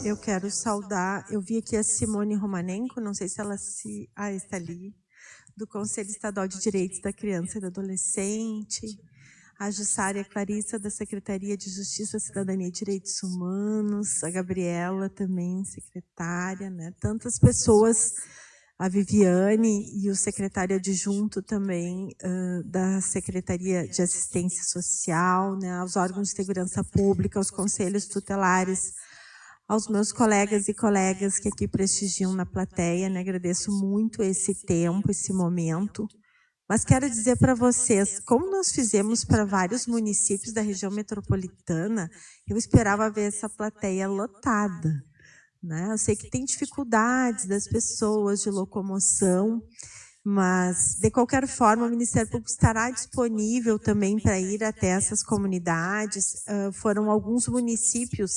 eu quero saudar, eu vi aqui a Simone Romanenko, não sei se ela está ali, do Conselho Estadual de Direitos da Criança e do Adolescente, a Jussária Clarissa, da Secretaria de Justiça, Cidadania e Direitos Humanos, a Gabriela também, secretária, né? Tantas pessoas, a Viviane e o secretário adjunto também da Secretaria de Assistência Social, né? Aos órgãos de segurança pública, aos conselhos tutelares, aos meus colegas e colegas que aqui prestigiam na plateia, né? Agradeço muito esse tempo, esse momento. Mas quero dizer para vocês, como nós fizemos para vários municípios da região metropolitana, eu esperava ver essa plateia lotada, né? Eu sei que tem dificuldades das pessoas de locomoção, mas, de qualquer forma, o Ministério Público estará disponível também para ir até essas comunidades. Foram alguns municípios,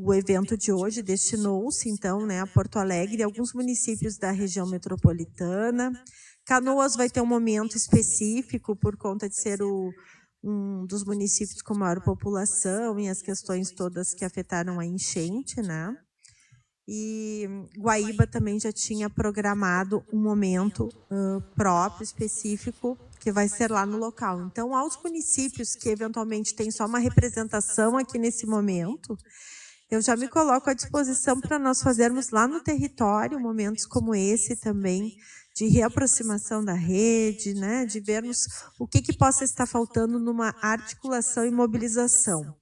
o evento de hoje destinou-se, então, né, a Porto Alegre e alguns municípios da região metropolitana. Canoas vai ter um momento específico por conta de ser um dos municípios com maior população e as questões todas que afetaram a enchente, né? E Guaíba também já tinha programado um momento próprio, específico, que vai ser lá no local. Então, aos municípios que eventualmente têm só uma representação aqui nesse momento, eu já me coloco à disposição para nós fazermos lá no território momentos como esse também, de reaproximação da rede, né, de vermos o que possa estar faltando numa articulação e mobilização.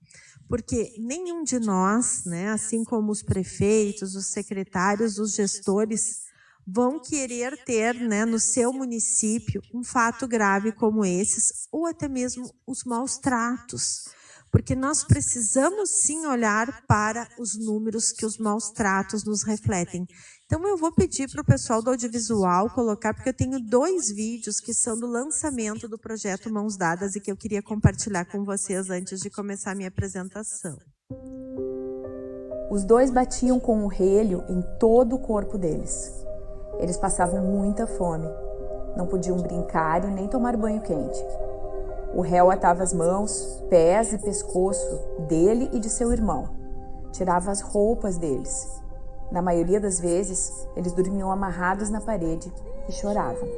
Porque nenhum de nós, né, assim como os prefeitos, os secretários, os gestores, vão querer ter, né, no seu município um fato grave como esses, ou até mesmo os maus tratos. Porque nós precisamos sim olhar para os números que os maus tratos nos refletem. Então eu vou pedir para o pessoal do audiovisual colocar, porque eu tenho 2 vídeos que são do lançamento do projeto Mãos Dadas e que eu queria compartilhar com vocês antes de começar a minha apresentação. Os 2 batiam com o relho em todo o corpo deles. Eles passavam muita fome. Não podiam brincar e nem tomar banho quente. O réu atava as mãos, pés e pescoço dele e de seu irmão. Tirava as roupas deles. Na maioria das vezes, eles dormiam amarrados na parede e choravam.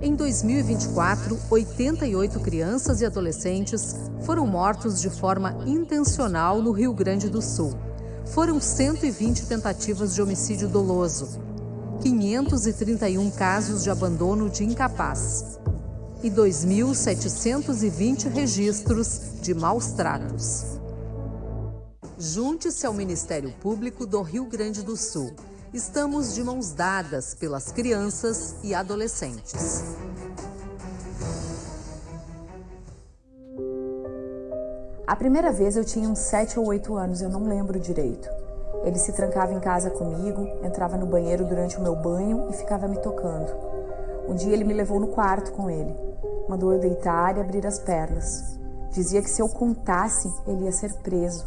Em 2024, 88 crianças e adolescentes foram mortos de forma intencional no Rio Grande do Sul. Foram 120 tentativas de homicídio doloso, 531 casos de abandono de incapaz e 2.720 registros de maus tratos. Junte-se ao Ministério Público do Rio Grande do Sul. Estamos de mãos dadas pelas crianças e adolescentes. A primeira vez eu tinha uns 7 ou 8 anos, eu não lembro direito. Ele se trancava em casa comigo, entrava no banheiro durante o meu banho e ficava me tocando. Um dia ele me levou no quarto com ele. Mandou eu deitar e abrir as pernas. Dizia que se eu contasse, ele ia ser preso.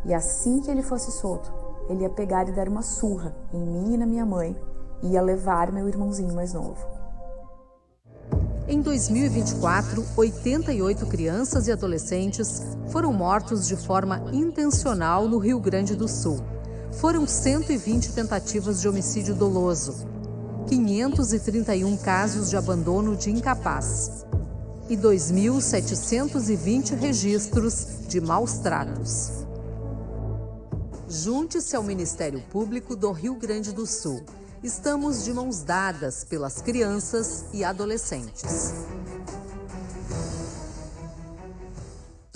E assim que ele fosse solto, ele ia pegar e dar uma surra em mim e na minha mãe e ia levar meu irmãozinho mais novo. Em 2024, 88 crianças e adolescentes foram mortos de forma intencional no Rio Grande do Sul. Foram 120 tentativas de homicídio doloso, 531 casos de abandono de incapaz e 2.720 registros de maus tratos. Junte-se ao Ministério Público do Rio Grande do Sul. Estamos de mãos dadas pelas crianças e adolescentes.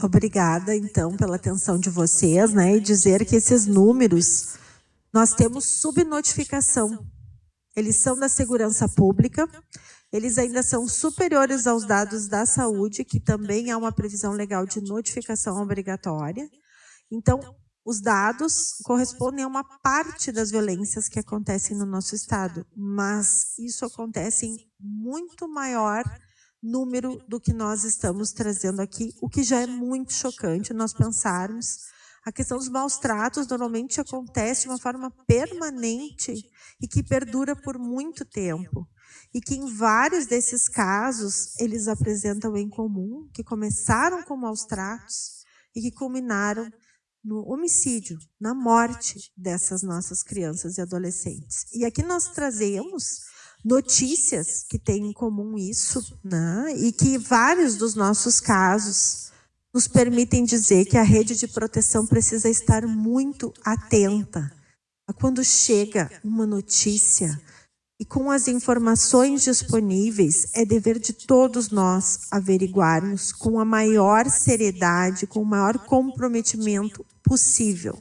Obrigada, então, pela atenção de vocês, né? E dizer que esses números, nós temos subnotificação. Eles são da segurança pública, eles ainda são superiores aos dados da saúde, que também há uma previsão legal de notificação obrigatória. Então, os dados correspondem a uma parte das violências que acontecem no nosso estado, mas isso acontece em muito maior número do que nós estamos trazendo aqui, o que já é muito chocante nós pensarmos. A questão dos maus tratos normalmente acontece de uma forma permanente e que perdura por muito tempo. E que em vários desses casos, eles apresentam em comum que começaram com maus tratos e que culminaram no homicídio, na morte dessas nossas crianças e adolescentes. E aqui nós trazemos notícias que têm em comum isso, né? E que vários dos nossos casos nos permitem dizer que a rede de proteção precisa estar muito atenta a quando chega uma notícia. E com as informações disponíveis, é dever de todos nós averiguarmos com a maior seriedade, com o maior comprometimento possível.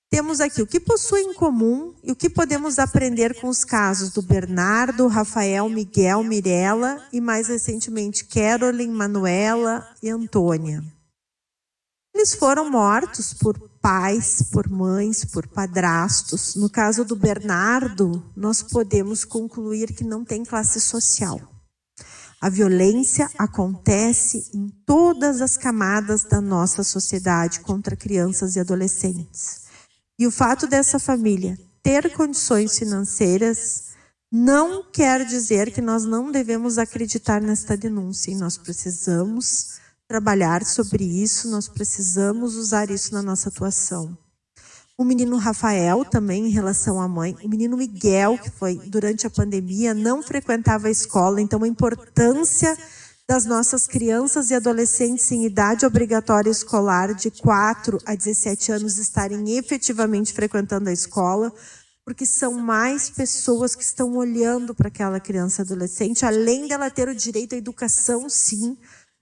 Temos aqui o que possui em comum e o que podemos aprender com os casos do Bernardo, Rafael, Miguel, Mirella e mais recentemente Caroline, Manuela e Antônia. Eles foram mortos por pais, por mães, por padrastos. No caso do Bernardo, nós podemos concluir que não tem classe social. A violência acontece em todas as camadas da nossa sociedade contra crianças e adolescentes. E o fato dessa família ter condições financeiras não quer dizer que nós não devemos acreditar nesta denúncia. E nós precisamos trabalhar sobre isso, nós precisamos usar isso na nossa atuação. O menino Rafael também, em relação à mãe. O menino Miguel, que foi durante a pandemia, não frequentava a escola. Então, a importância das nossas crianças e adolescentes em idade obrigatória escolar de 4 a 17 anos estarem efetivamente frequentando a escola, porque são mais pessoas que estão olhando para aquela criança e adolescente, além dela ter o direito à educação, sim,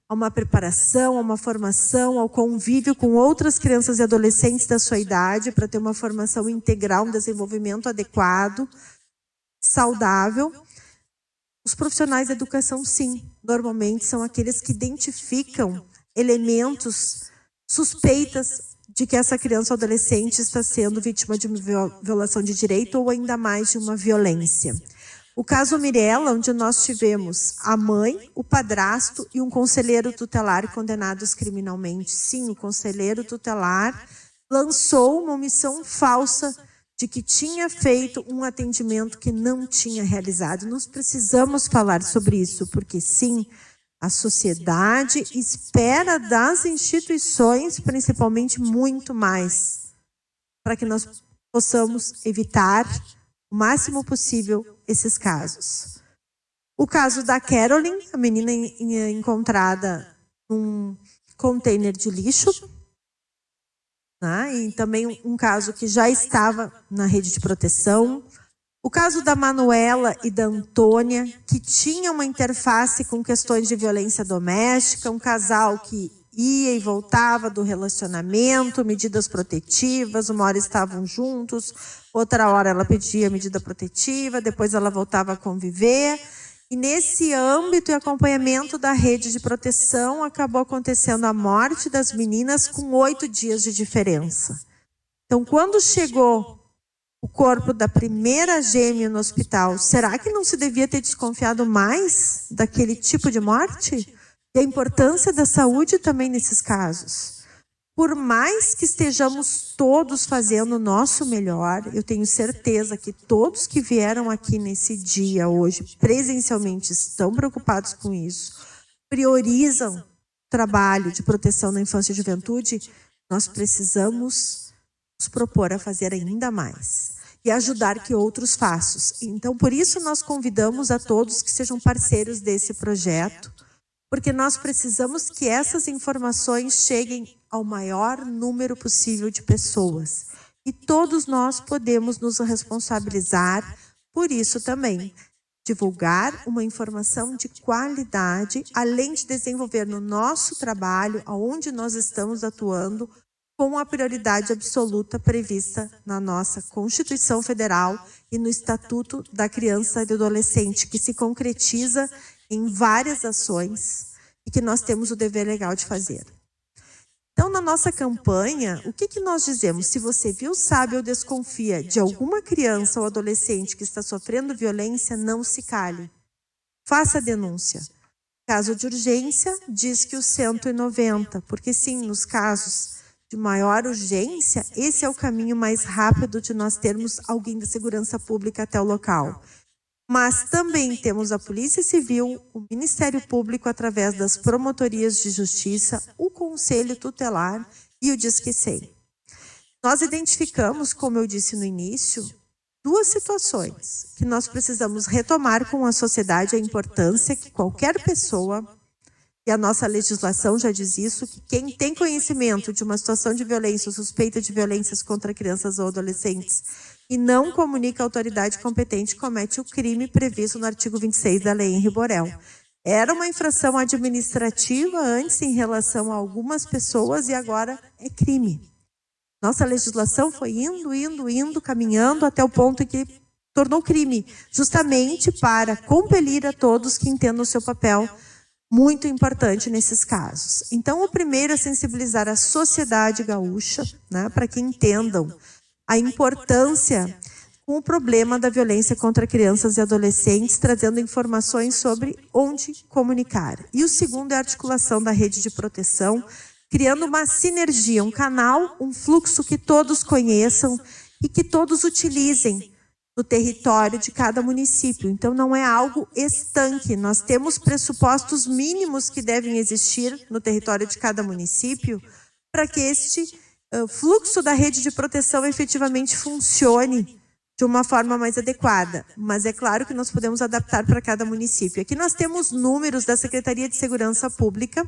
a uma preparação, a uma formação, ao convívio com outras crianças e adolescentes da sua idade, para ter uma formação integral, um desenvolvimento adequado, saudável. Os profissionais da educação, sim, normalmente são aqueles que identificam elementos suspeitas de que essa criança ou adolescente está sendo vítima de uma violação de direito ou ainda mais de uma violência. O caso Mirella, onde nós tivemos a mãe, o padrasto e um conselheiro tutelar condenados criminalmente. Sim, o conselheiro tutelar lançou uma omissão falsa de que tinha feito um atendimento que não tinha realizado. Nós precisamos falar sobre isso, porque sim, a sociedade espera das instituições, principalmente, muito mais, para que nós possamos evitar o máximo possível esses casos. O caso da Caroline, a menina encontrada num container de lixo, né? E também um caso que já estava na rede de proteção. O caso da Manuela e da Antônia, que tinha uma interface com questões de violência doméstica, um casal que ia e voltava do relacionamento, medidas protetivas, uma hora estavam juntos, outra hora ela pedia medida protetiva, depois ela voltava a conviver. E nesse âmbito e acompanhamento da rede de proteção, acabou acontecendo a morte das meninas com 8 dias de diferença. Então, quando chegou o corpo da primeira gêmea no hospital, será que não se devia ter desconfiado mais daquele tipo de morte? E a importância da saúde também nesses casos. Por mais que estejamos todos fazendo o nosso melhor, eu tenho certeza que todos que vieram aqui nesse dia hoje, presencialmente, estão preocupados com isso, priorizam o trabalho de proteção da infância e juventude. Nós precisamos nos propor a fazer ainda mais e ajudar que outros façam. Então, por isso, nós convidamos a todos que sejam parceiros desse projeto, porque nós precisamos que essas informações cheguem ao maior número possível de pessoas. E todos nós podemos nos responsabilizar por isso também. Divulgar uma informação de qualidade, além de desenvolver no nosso trabalho, aonde nós estamos atuando, com a prioridade absoluta prevista na nossa Constituição Federal e no Estatuto da Criança e do Adolescente, que se concretiza em várias ações e que nós temos o dever legal de fazer. Então, na nossa campanha, o que nós dizemos? Se você viu, sabe ou desconfia de alguma criança ou adolescente que está sofrendo violência, não se cale. Faça a denúncia. Caso de urgência, diz que o 190, porque sim, nos casos de maior urgência, esse é o caminho mais rápido de nós termos alguém da segurança pública até o local. Mas também temos a Polícia Civil, o Ministério Público através das promotorias de justiça, o Conselho Tutelar e o Disque 100. Nós identificamos, como eu disse no início, duas situações que nós precisamos retomar com a sociedade: a importância que qualquer pessoa, e a nossa legislação já diz isso, que quem tem conhecimento de uma situação de violência ou suspeita de violências contra crianças ou adolescentes e não comunica à autoridade competente, comete o crime previsto no artigo 26 da Lei Henri Borel. Era uma infração administrativa antes em relação a algumas pessoas e agora é crime. Nossa legislação foi indo, caminhando até o ponto em que tornou crime, justamente para compelir a todos que entendam o seu papel muito importante nesses casos. Então, o primeiro é sensibilizar a sociedade gaúcha, né, para que entendam a importância com o problema da violência contra crianças e adolescentes, trazendo informações sobre onde comunicar. E o segundo é a articulação da rede de proteção, criando uma sinergia, um canal, um fluxo que todos conheçam e que todos utilizem no território de cada município. Então, não é algo estanque. Nós temos pressupostos mínimos que devem existir no território de cada município para que este fluxo da rede de proteção efetivamente funcione de uma forma mais adequada. Mas é claro que nós podemos adaptar para cada município. Aqui nós temos números da Secretaria de Segurança Pública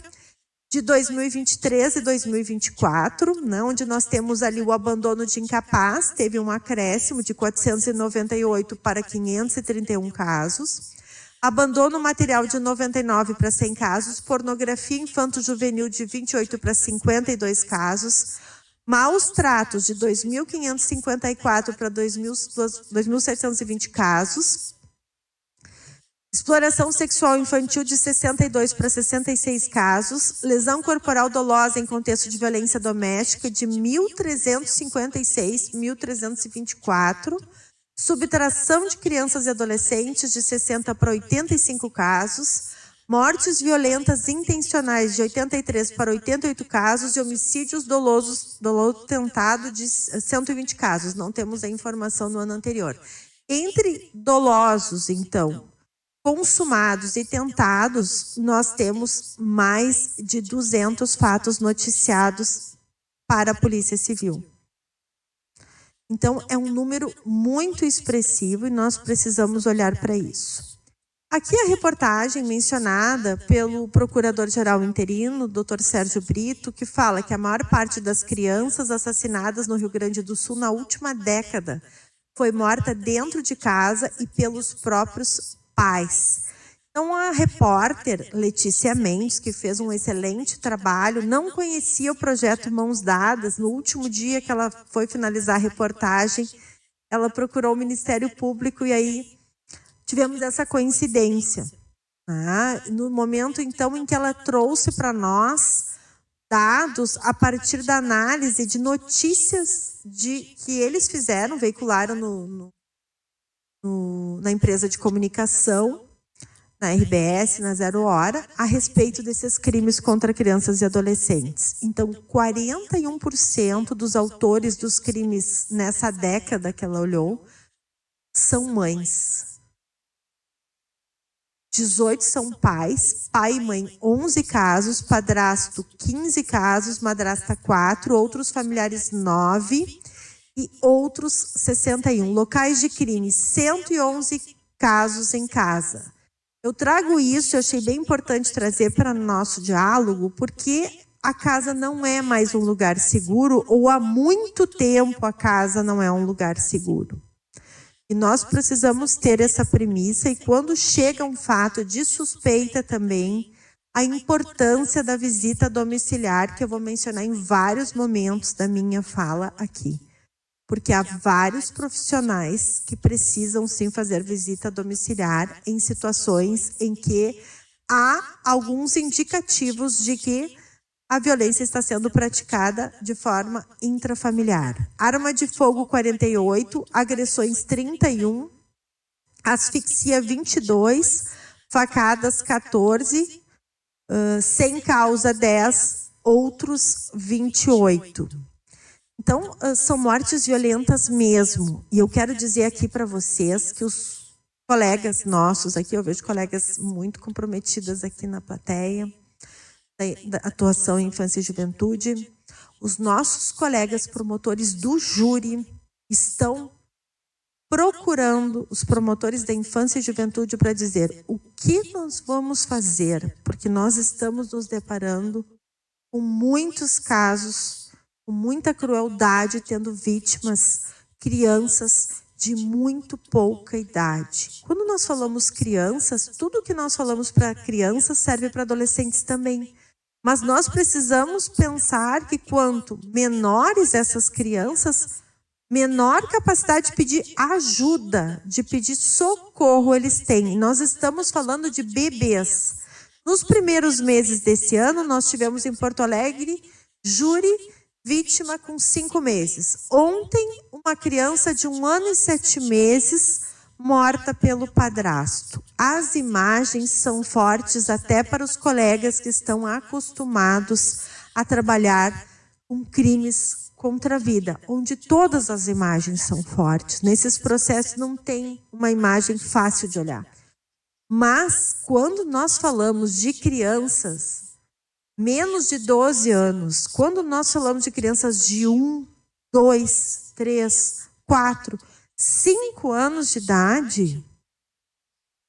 de 2023 e 2024, né, onde nós temos ali o abandono de incapaz, teve um acréscimo de 498 para 531 casos, abandono material de 99 para 100 casos, pornografia infanto-juvenil de 28 para 52 casos, maus tratos de 2.554 para 2.720 casos, exploração sexual infantil de 62 para 66 casos, lesão corporal dolosa em contexto de violência doméstica de 1.356, 1.324, subtração de crianças e adolescentes de 60 para 85 casos, mortes violentas intencionais de 83 para 88 casos e homicídios doloso tentado de 120 casos. Não temos a informação no ano anterior. Entre dolosos, então, consumados e tentados, nós temos mais de 200 fatos noticiados para a Polícia Civil. Então, é um número muito expressivo e nós precisamos olhar para isso. Aqui a reportagem mencionada pelo Procurador-Geral Interino, Dr. Sérgio Brito, que fala que a maior parte das crianças assassinadas no Rio Grande do Sul na última década foi morta dentro de casa e pelos próprios pais. Então, a repórter Letícia Mendes, que fez um excelente trabalho, não conhecia o projeto Mãos Dadas. No último dia que ela foi finalizar a reportagem, ela procurou o Ministério Público e aí tivemos essa coincidência. No momento, então, em que ela trouxe para nós dados a partir da análise de notícias que eles fizeram, veicularam na empresa de comunicação, na RBS, na Zero Hora, a respeito desses crimes contra crianças e adolescentes. Então, 41% dos autores dos crimes nessa década que ela olhou são mães. 18 são pais, pai e mãe 11 casos, padrasto 15 casos, madrasta 4, outros familiares 9 e outros 61. Locais de crime, 111 casos em casa. Eu trago isso, eu achei bem importante trazer para o nosso diálogo, porque a casa não é mais um lugar seguro, ou há muito tempo a casa não é um lugar seguro. E nós precisamos ter essa premissa, e quando chega um fato de suspeita também, a importância da visita domiciliar, que eu vou mencionar em vários momentos da minha fala aqui. Porque há vários profissionais que precisam sim fazer visita domiciliar em situações em que há alguns indicativos de que a violência está sendo praticada de forma intrafamiliar. Arma de fogo 48, agressões 31, asfixia 22, facadas 14, sem causa 10, outros 28. Então, são mortes violentas mesmo. E eu quero dizer aqui para vocês que os colegas nossos aqui, eu vejo colegas muito comprometidas aqui na plateia, da atuação em infância e juventude. Os nossos colegas promotores do júri estão procurando os promotores da infância e juventude para dizer o que nós vamos fazer, porque nós estamos nos deparando com muitos casos, com muita crueldade, tendo vítimas, crianças de muito pouca idade. Quando nós falamos crianças, tudo que nós falamos para crianças serve para adolescentes também. Mas nós precisamos pensar que quanto menores essas crianças, menor capacidade de pedir ajuda, de pedir socorro eles têm. Nós estamos falando de bebês. Nos primeiros meses desse ano, nós tivemos em Porto Alegre, júri, vítima com 5 meses. Ontem, uma criança de 1 ano e 7 meses, morta pelo padrasto. As imagens são fortes até para os colegas que estão acostumados a trabalhar com crimes contra a vida, onde todas as imagens são fortes. Nesses processos não tem uma imagem fácil de olhar. Mas, quando nós falamos de crianças menos de 12 anos, quando nós falamos de crianças de 1, 2, 3, 4, 5 anos de idade,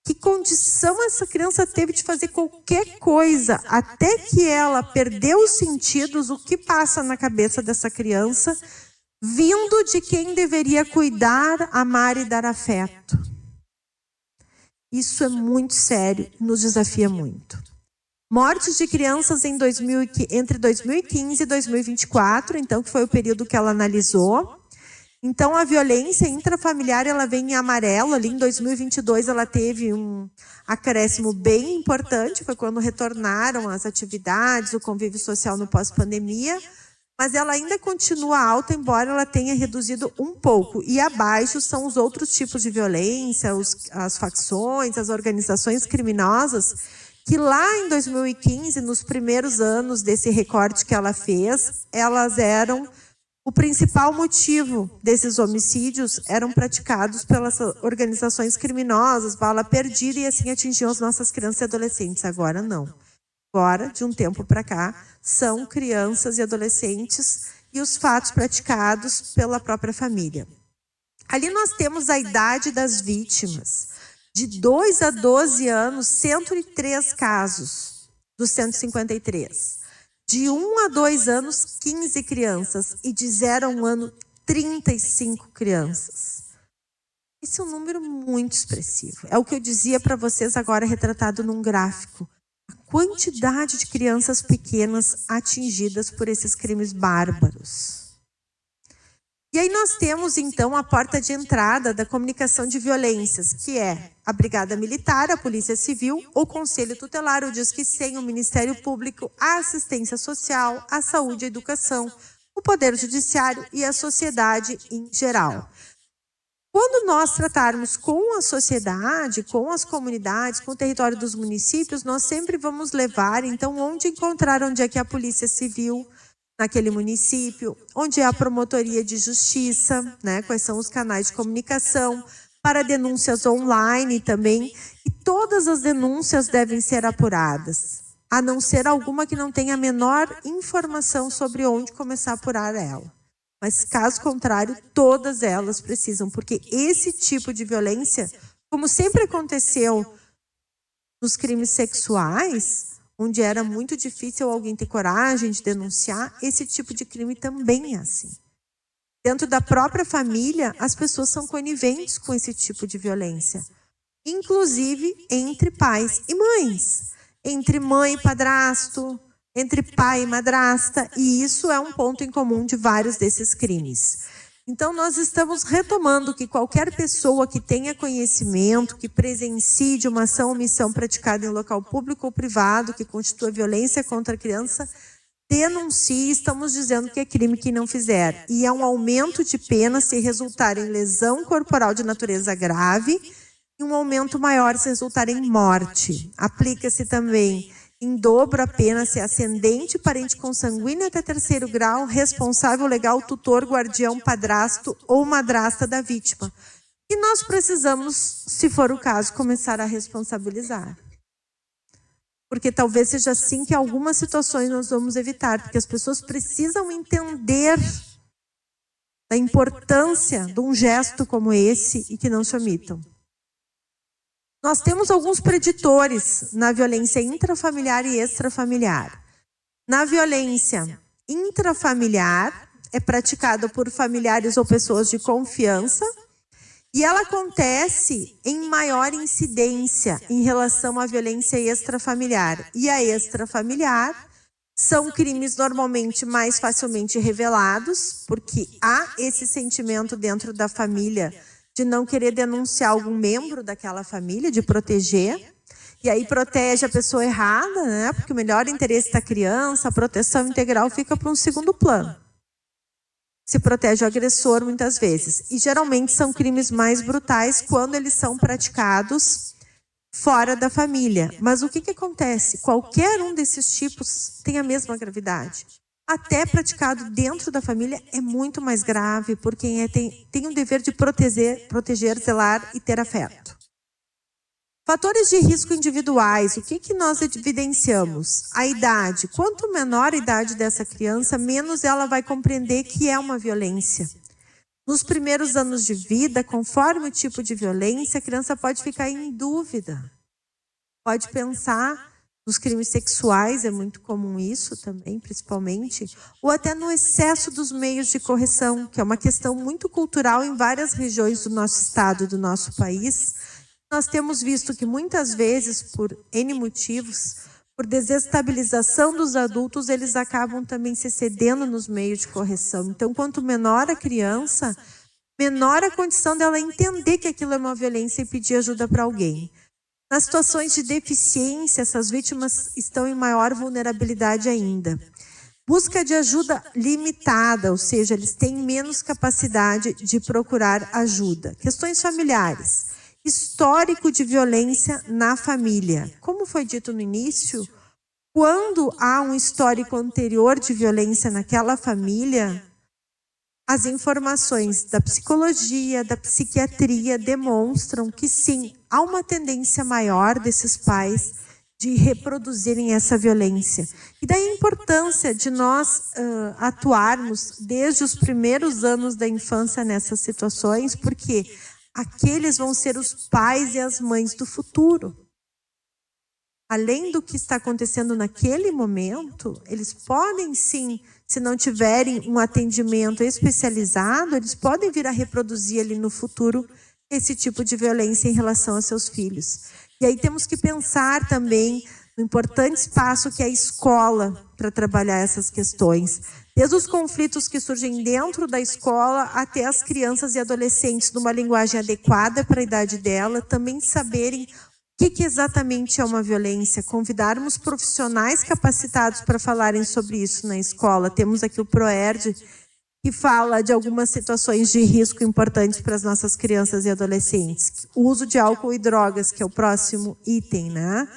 que condição essa criança teve de fazer qualquer coisa, até que ela perdeu os sentidos, o que passa na cabeça dessa criança, vindo de quem deveria cuidar, amar e dar afeto. Isso é muito sério, nos desafia muito. Mortes de crianças entre 2015 e 2024, então, que foi o período que ela analisou. Então, a violência intrafamiliar, ela vem em amarelo. Ali em 2022, ela teve um acréscimo bem importante, foi quando retornaram as atividades, o convívio social no pós-pandemia, mas ela ainda continua alta, embora ela tenha reduzido um pouco. E abaixo são os outros tipos de violência, as facções, as organizações criminosas, que lá em 2015, nos primeiros anos desse recorte que ela fez, elas eram o principal motivo desses homicídios, eram praticados pelas organizações criminosas, bala perdida, e assim atingiam as nossas crianças e adolescentes. Agora não. Agora, de um tempo para cá, são crianças e adolescentes e os fatos praticados pela própria família. Ali nós temos a idade das vítimas. De 2 a 12 anos, 103 casos dos 153. De 1 a 2 anos, 15 crianças. E de 0 a 1 ano, 35 crianças. Esse é um número muito expressivo. É o que eu dizia para vocês agora, retratado num gráfico. A quantidade de crianças pequenas atingidas por esses crimes bárbaros. E aí nós temos, então, a porta de entrada da comunicação de violências, que é a Brigada Militar, a Polícia Civil, o Conselho Tutelar, o Disque 100, o Ministério Público, a Assistência Social, a Saúde e a Educação, o Poder Judiciário e a sociedade em geral. Quando nós tratarmos com a sociedade, com as comunidades, com o território dos municípios, nós sempre vamos levar, então, onde é que é a Polícia Civil naquele município, onde é a promotoria de justiça, né? Quais são os canais de comunicação, para denúncias online também, e todas as denúncias devem ser apuradas, a não ser alguma que não tenha a menor informação sobre onde começar a apurar ela. Mas, caso contrário, todas elas precisam, porque esse tipo de violência, como sempre aconteceu nos crimes sexuais, onde era muito difícil alguém ter coragem de denunciar, esse tipo de crime também é assim. Dentro da própria família, as pessoas são coniventes com esse tipo de violência. Inclusive entre pais e mães. Entre mãe e padrasto, entre pai e madrasta. E isso é um ponto em comum de vários desses crimes. Então, nós estamos retomando que qualquer pessoa que tenha conhecimento, que presencie de uma ação ou omissão praticada em local público ou privado, que constitua violência contra a criança, denuncie. Estamos dizendo que é crime quem não fizer. E é um aumento de pena se resultar em lesão corporal de natureza grave e um aumento maior se resultar em morte. Aplica-se também em dobro a pena se ascendente, parente consanguíneo até 3º grau, responsável legal, tutor, guardião, padrasto ou madrasta da vítima. E nós precisamos, se for o caso, começar a responsabilizar. Porque talvez seja assim que algumas situações nós vamos evitar, porque as pessoas precisam entender da importância de um gesto como esse e que não se omitam. Nós temos alguns preditores na violência intrafamiliar e extrafamiliar. Na violência intrafamiliar, é praticada por familiares ou pessoas de confiança, e ela acontece em maior incidência em relação à violência extrafamiliar. E a extrafamiliar são crimes normalmente mais facilmente revelados, porque há esse sentimento dentro da família de não querer denunciar algum membro daquela família, de proteger. E aí protege a pessoa errada, né? Porque o melhor interesse da criança, a proteção integral fica para um segundo plano. Se protege o agressor muitas vezes. E geralmente são crimes mais brutais quando eles são praticados fora da família. Mas o que acontece? Qualquer um desses tipos tem a mesma gravidade. Até praticado dentro da família é muito mais grave por quem tem o dever de proteger, zelar e ter afeto. Fatores de risco individuais, o que nós evidenciamos? A idade. Quanto menor a idade dessa criança, menos ela vai compreender que é uma violência. Nos primeiros anos de vida, conforme o tipo de violência, a criança pode ficar em dúvida. Pode pensar nos crimes sexuais, é muito comum isso também, principalmente, ou até no excesso dos meios de correção, que é uma questão muito cultural em várias regiões do nosso estado, do nosso país. Nós temos visto que muitas vezes, por N motivos, por desestabilização dos adultos, eles acabam também se excedendo nos meios de correção. Então, quanto menor a criança, menor a condição dela entender que aquilo é uma violência e pedir ajuda para alguém. Nas situações de deficiência, essas vítimas estão em maior vulnerabilidade ainda. Busca de ajuda limitada, ou seja, eles têm menos capacidade de procurar ajuda. Questões familiares. Histórico de violência na família. Como foi dito no início, quando há um histórico anterior de violência naquela família, as informações da psicologia, da psiquiatria demonstram que sim, há uma tendência maior desses pais de reproduzirem essa violência. E daí a importância de nós atuarmos desde os primeiros anos da infância nessas situações, porque aqueles vão ser os pais e as mães do futuro. Além do que está acontecendo naquele momento, eles podem sim, se não tiverem um atendimento especializado, eles podem vir a reproduzir ali no futuro esse tipo de violência em relação aos seus filhos. E aí temos que pensar também no importante espaço que é a escola para trabalhar essas questões. Desde os conflitos que surgem dentro da escola até as crianças e adolescentes numa linguagem adequada para a idade dela, também saberem o que exatamente é uma violência, convidarmos profissionais capacitados para falarem sobre isso na escola. Temos aqui o ProERD, que fala de algumas situações de risco importantes para as nossas crianças e adolescentes. O uso de álcool e drogas, que é o próximo item, né?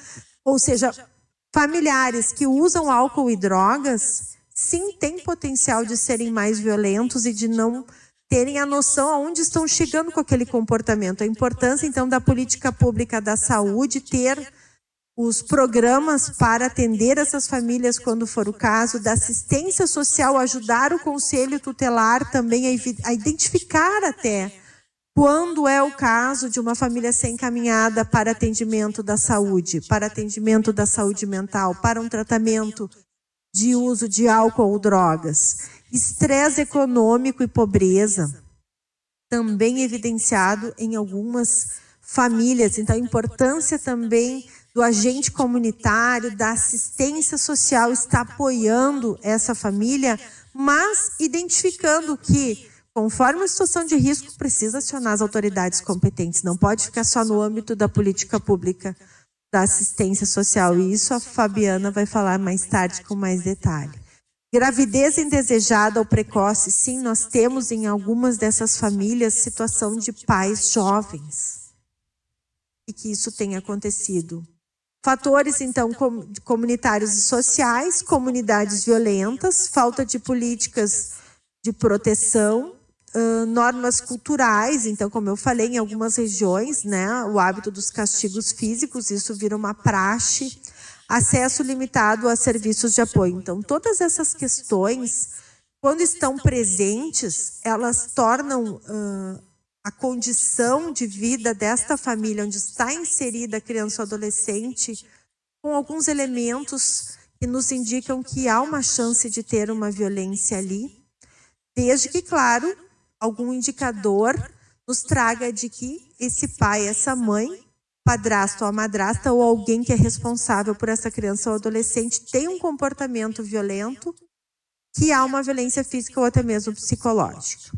Ou seja, familiares que usam álcool e drogas, sim, têm potencial de serem mais violentos e de não terem a noção aonde estão chegando com aquele comportamento. A importância, então, da política pública da saúde, ter os programas para atender essas famílias quando for o caso, da assistência social, ajudar o conselho tutelar também a identificar até quando é o caso de uma família ser encaminhada para atendimento da saúde mental, para um tratamento de uso de álcool ou drogas. Estresse econômico e pobreza, também evidenciado em algumas famílias. Então, a importância também do agente comunitário, da assistência social, está apoiando essa família, mas identificando que, conforme a situação de risco, precisa acionar as autoridades competentes. Não pode ficar só no âmbito da política pública da assistência social. E isso a Fabiana vai falar mais tarde com mais detalhe. Gravidez indesejada ou precoce, sim, nós temos em algumas dessas famílias situação de pais jovens e que isso tem acontecido. Fatores, então, comunitários e sociais, comunidades violentas, falta de políticas de proteção, normas culturais. Então, como eu falei, em algumas regiões, né, o hábito dos castigos físicos, isso vira uma praxe, acesso limitado a serviços de apoio. Então, todas essas questões, quando estão presentes, elas tornam a condição de vida desta família, onde está inserida a criança ou adolescente, com alguns elementos que nos indicam que há uma chance de ter uma violência ali, desde que, claro, algum indicador nos traga de que esse pai, essa mãe, padrasto ou a madrasta, ou alguém que é responsável por essa criança ou adolescente, tem um comportamento violento, que há uma violência física ou até mesmo psicológica.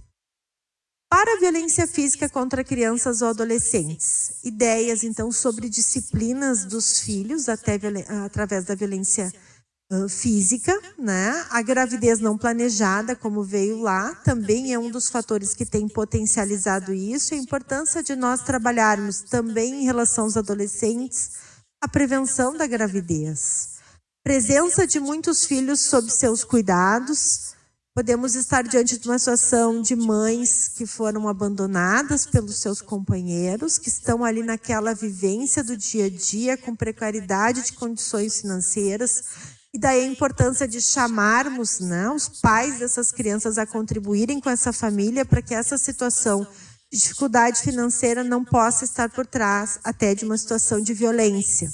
Para a violência física contra crianças ou adolescentes, ideias, então, sobre disciplinas dos filhos, até através da violência física, né? A gravidez não planejada, como veio lá, também é um dos fatores que tem potencializado isso. A importância de nós trabalharmos também em relação aos adolescentes a prevenção da gravidez. Presença de muitos filhos sob seus cuidados. Podemos estar diante de uma situação de mães que foram abandonadas pelos seus companheiros, que estão ali naquela vivência do dia a dia, com precariedade de condições financeiras. E daí a importância de chamarmos, né, os pais dessas crianças a contribuírem com essa família para que essa situação de dificuldade financeira não possa estar por trás até de uma situação de violência.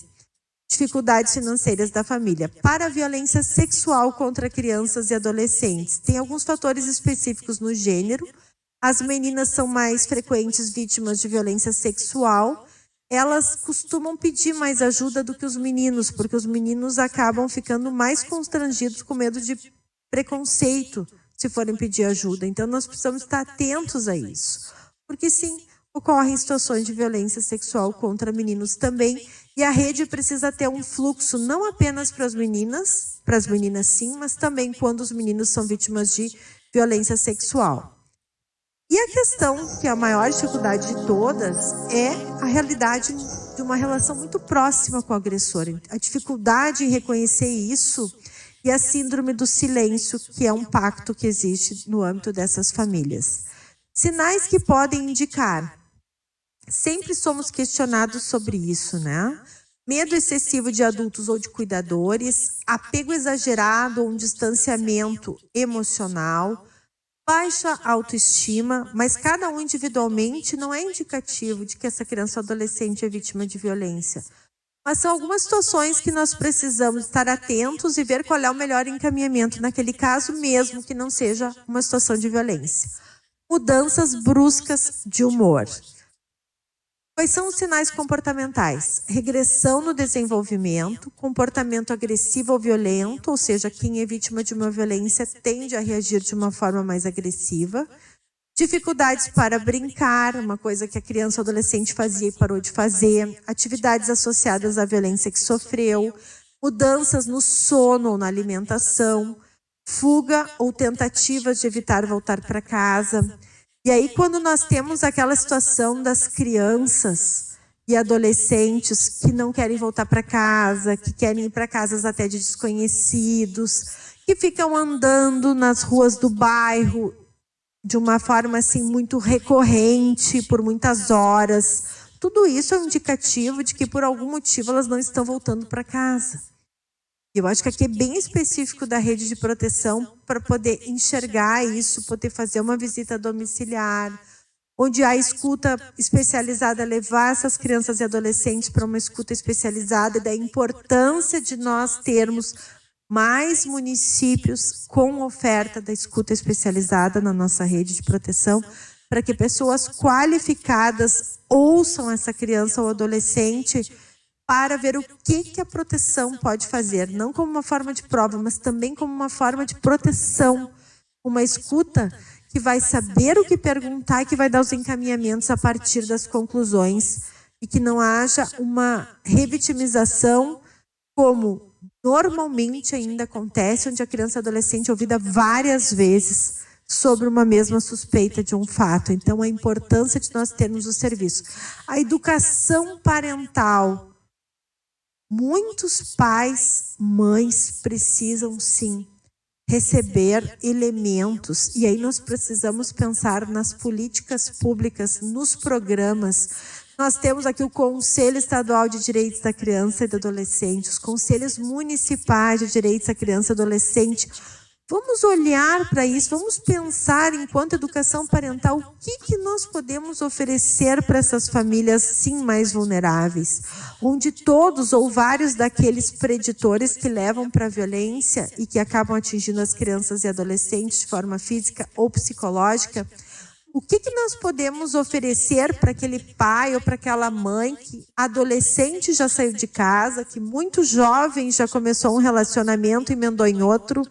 Dificuldades financeiras da família. Para a violência sexual contra crianças e adolescentes, tem alguns fatores específicos no gênero. As meninas são mais frequentes vítimas de violência sexual. Elas costumam pedir mais ajuda do que os meninos, porque os meninos acabam ficando mais constrangidos com medo de preconceito se forem pedir ajuda. Então, nós precisamos estar atentos a isso. Porque, sim, ocorrem situações de violência sexual contra meninos também, e a rede precisa ter um fluxo não apenas para as meninas sim, mas também quando os meninos são vítimas de violência sexual. E a questão, que é a maior dificuldade de todas, é a realidade de uma relação muito próxima com o agressor. A dificuldade em reconhecer isso e a síndrome do silêncio, que é um pacto que existe no âmbito dessas famílias. Sinais que podem indicar. Sempre somos questionados sobre isso, né? Medo excessivo de adultos ou de cuidadores, apego exagerado ou um distanciamento emocional, baixa autoestima, mas cada um individualmente não é indicativo de que essa criança ou adolescente é vítima de violência. Mas são algumas situações que nós precisamos estar atentos e ver qual é o melhor encaminhamento naquele caso, mesmo que não seja uma situação de violência. Mudanças bruscas de humor. Quais são os sinais comportamentais? Regressão no desenvolvimento, comportamento agressivo ou violento, ou seja, quem é vítima de uma violência tende a reagir de uma forma mais agressiva. Dificuldades para brincar, uma coisa que a criança ou adolescente fazia e parou de fazer. Atividades associadas à violência que sofreu. Mudanças no sono ou na alimentação. Fuga ou tentativas de evitar voltar para casa. E aí, quando nós temos aquela situação das crianças e adolescentes que não querem voltar para casa, que querem ir para casas até de desconhecidos, que ficam andando nas ruas do bairro de uma forma assim muito recorrente, por muitas horas, tudo isso é um indicativo de que por algum motivo elas não estão voltando para casa. Eu acho que aqui é bem específico da rede de proteção para poder enxergar isso, poder fazer uma visita domiciliar, onde a escuta especializada, levar essas crianças e adolescentes para uma escuta especializada, e da importância de nós termos mais municípios com oferta da escuta especializada na nossa rede de proteção, para que pessoas qualificadas ouçam essa criança ou adolescente para ver o que a proteção pode fazer, não como uma forma de prova, mas também como uma forma de proteção, uma escuta que vai saber o que perguntar e que vai dar os encaminhamentos a partir das conclusões, e que não haja uma revitimização como normalmente ainda acontece, onde a criança e adolescente é ouvida várias vezes sobre uma mesma suspeita de um fato. Então, a importância de nós termos o serviço. A educação parental. Muitos pais, mães precisam sim receber elementos. E aí nós precisamos pensar nas políticas públicas, nos programas. Nós temos aqui o Conselho Estadual de Direitos da Criança e do Adolescente, os Conselhos Municipais de Direitos da Criança e do Adolescente. Vamos olhar para isso, vamos pensar, enquanto educação parental, o que nós podemos oferecer para essas famílias, sim, mais vulneráveis, onde todos ou vários daqueles preditores que levam para a violência e que acabam atingindo as crianças e adolescentes de forma física ou psicológica, o que nós podemos oferecer para aquele pai ou para aquela mãe que adolescente já saiu de casa, que muito jovem já começou um relacionamento e emendou em outro,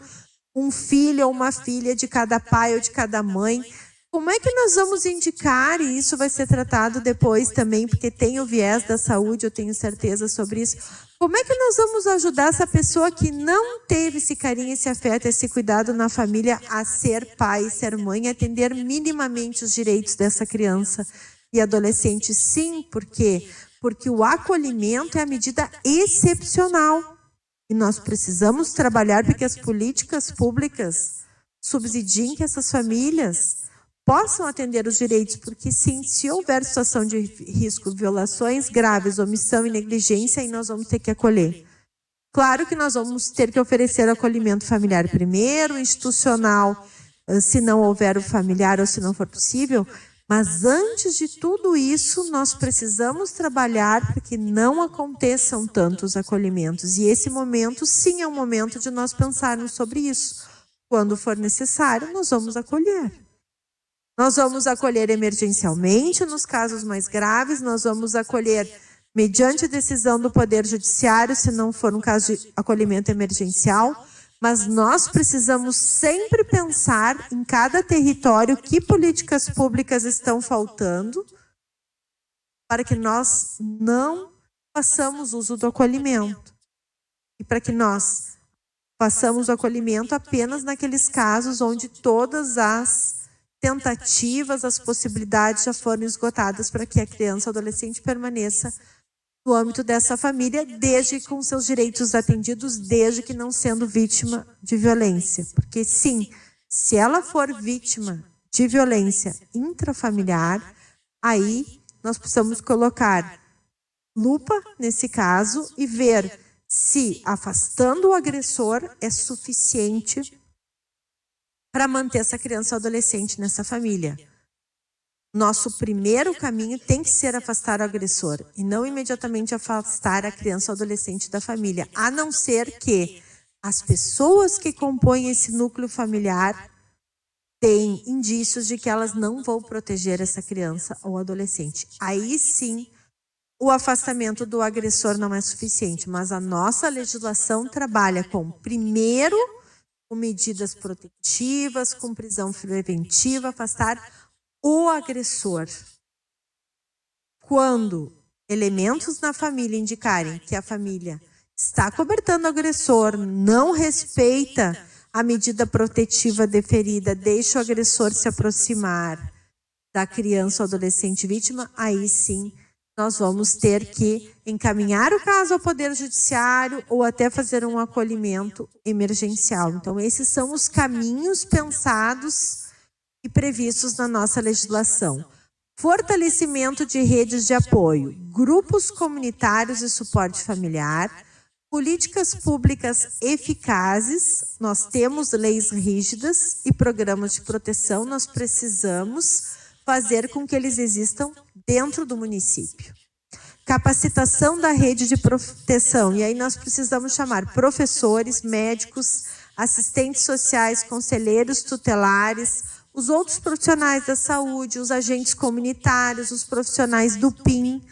um filho ou uma filha de cada pai ou de cada mãe. Como é que nós vamos indicar, e isso vai ser tratado depois também, porque tem o viés da saúde, eu tenho certeza sobre isso, como é que nós vamos ajudar essa pessoa que não teve esse carinho, esse afeto, esse cuidado na família a ser pai, ser mãe, a atender minimamente os direitos dessa criança e adolescente? Sim, por quê? Porque o acolhimento é a medida excepcional. E nós precisamos trabalhar para que as políticas públicas subsidiem que essas famílias possam atender os direitos, porque sim, se houver situação de risco, violações graves, omissão e negligência, aí nós vamos ter que acolher. Claro que nós vamos ter que oferecer acolhimento familiar primeiro, institucional, se não houver o familiar ou se não for possível, mas antes de tudo isso, nós precisamos trabalhar para que não aconteçam tantos acolhimentos. E esse momento, sim, é um momento de nós pensarmos sobre isso. Quando for necessário, nós vamos acolher. Nós vamos acolher emergencialmente, nos casos mais graves, nós vamos acolher mediante decisão do Poder Judiciário, se não for um caso de acolhimento emergencial, mas nós precisamos sempre pensar em cada território que políticas públicas estão faltando para que nós não façamos uso do acolhimento. E para que nós façamos o acolhimento apenas naqueles casos onde todas as tentativas, as possibilidades já foram esgotadas para que a criança ou adolescente permaneça no âmbito dessa família, desde com seus direitos atendidos, desde que não sendo vítima de violência. Porque sim, se ela for vítima de violência intrafamiliar, aí nós precisamos colocar lupa nesse caso e ver se afastando o agressor é suficiente para manter essa criança ou adolescente nessa família. Nosso primeiro caminho tem que ser afastar o agressor e não imediatamente afastar a criança ou adolescente da família, a não ser que as pessoas que compõem esse núcleo familiar têm indícios de que elas não vão proteger essa criança ou adolescente. Aí sim, o afastamento do agressor não é suficiente, mas a nossa legislação trabalha primeiro, com medidas protetivas, com prisão preventiva, afastar o agressor. Quando elementos na família indicarem que a família está cobertando o agressor, não respeita a medida protetiva deferida, deixa o agressor se aproximar da criança ou adolescente vítima, aí sim nós vamos ter que encaminhar o caso ao Poder Judiciário ou até fazer um acolhimento emergencial. Então, esses são os caminhos pensados e previstos na nossa legislação. Fortalecimento de redes de apoio, grupos comunitários e suporte familiar, políticas públicas eficazes, nós temos leis rígidas e programas de proteção, nós precisamos fazer com que eles existam dentro do município. Capacitação da rede de proteção, e aí nós precisamos chamar professores, médicos, assistentes sociais, conselheiros tutelares, os outros profissionais da saúde, os agentes comunitários, os profissionais do PIM,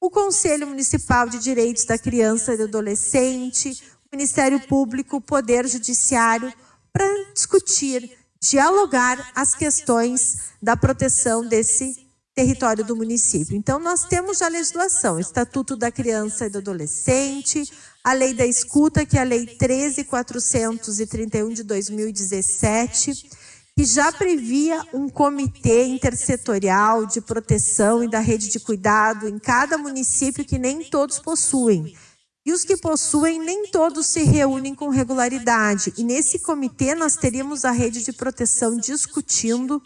o Conselho Municipal de Direitos da Criança e do Adolescente, o Ministério Público, o Poder Judiciário, para discutir, dialogar as questões da proteção desse território do município. Então, nós temos a legislação, Estatuto da Criança e do Adolescente, a Lei da Escuta, que é a Lei 13.431 de 2017, que já previa um comitê intersetorial de proteção e da rede de cuidado em cada município, que nem todos possuem. E os que possuem, nem todos se reúnem com regularidade. E nesse comitê nós teríamos a rede de proteção discutindo,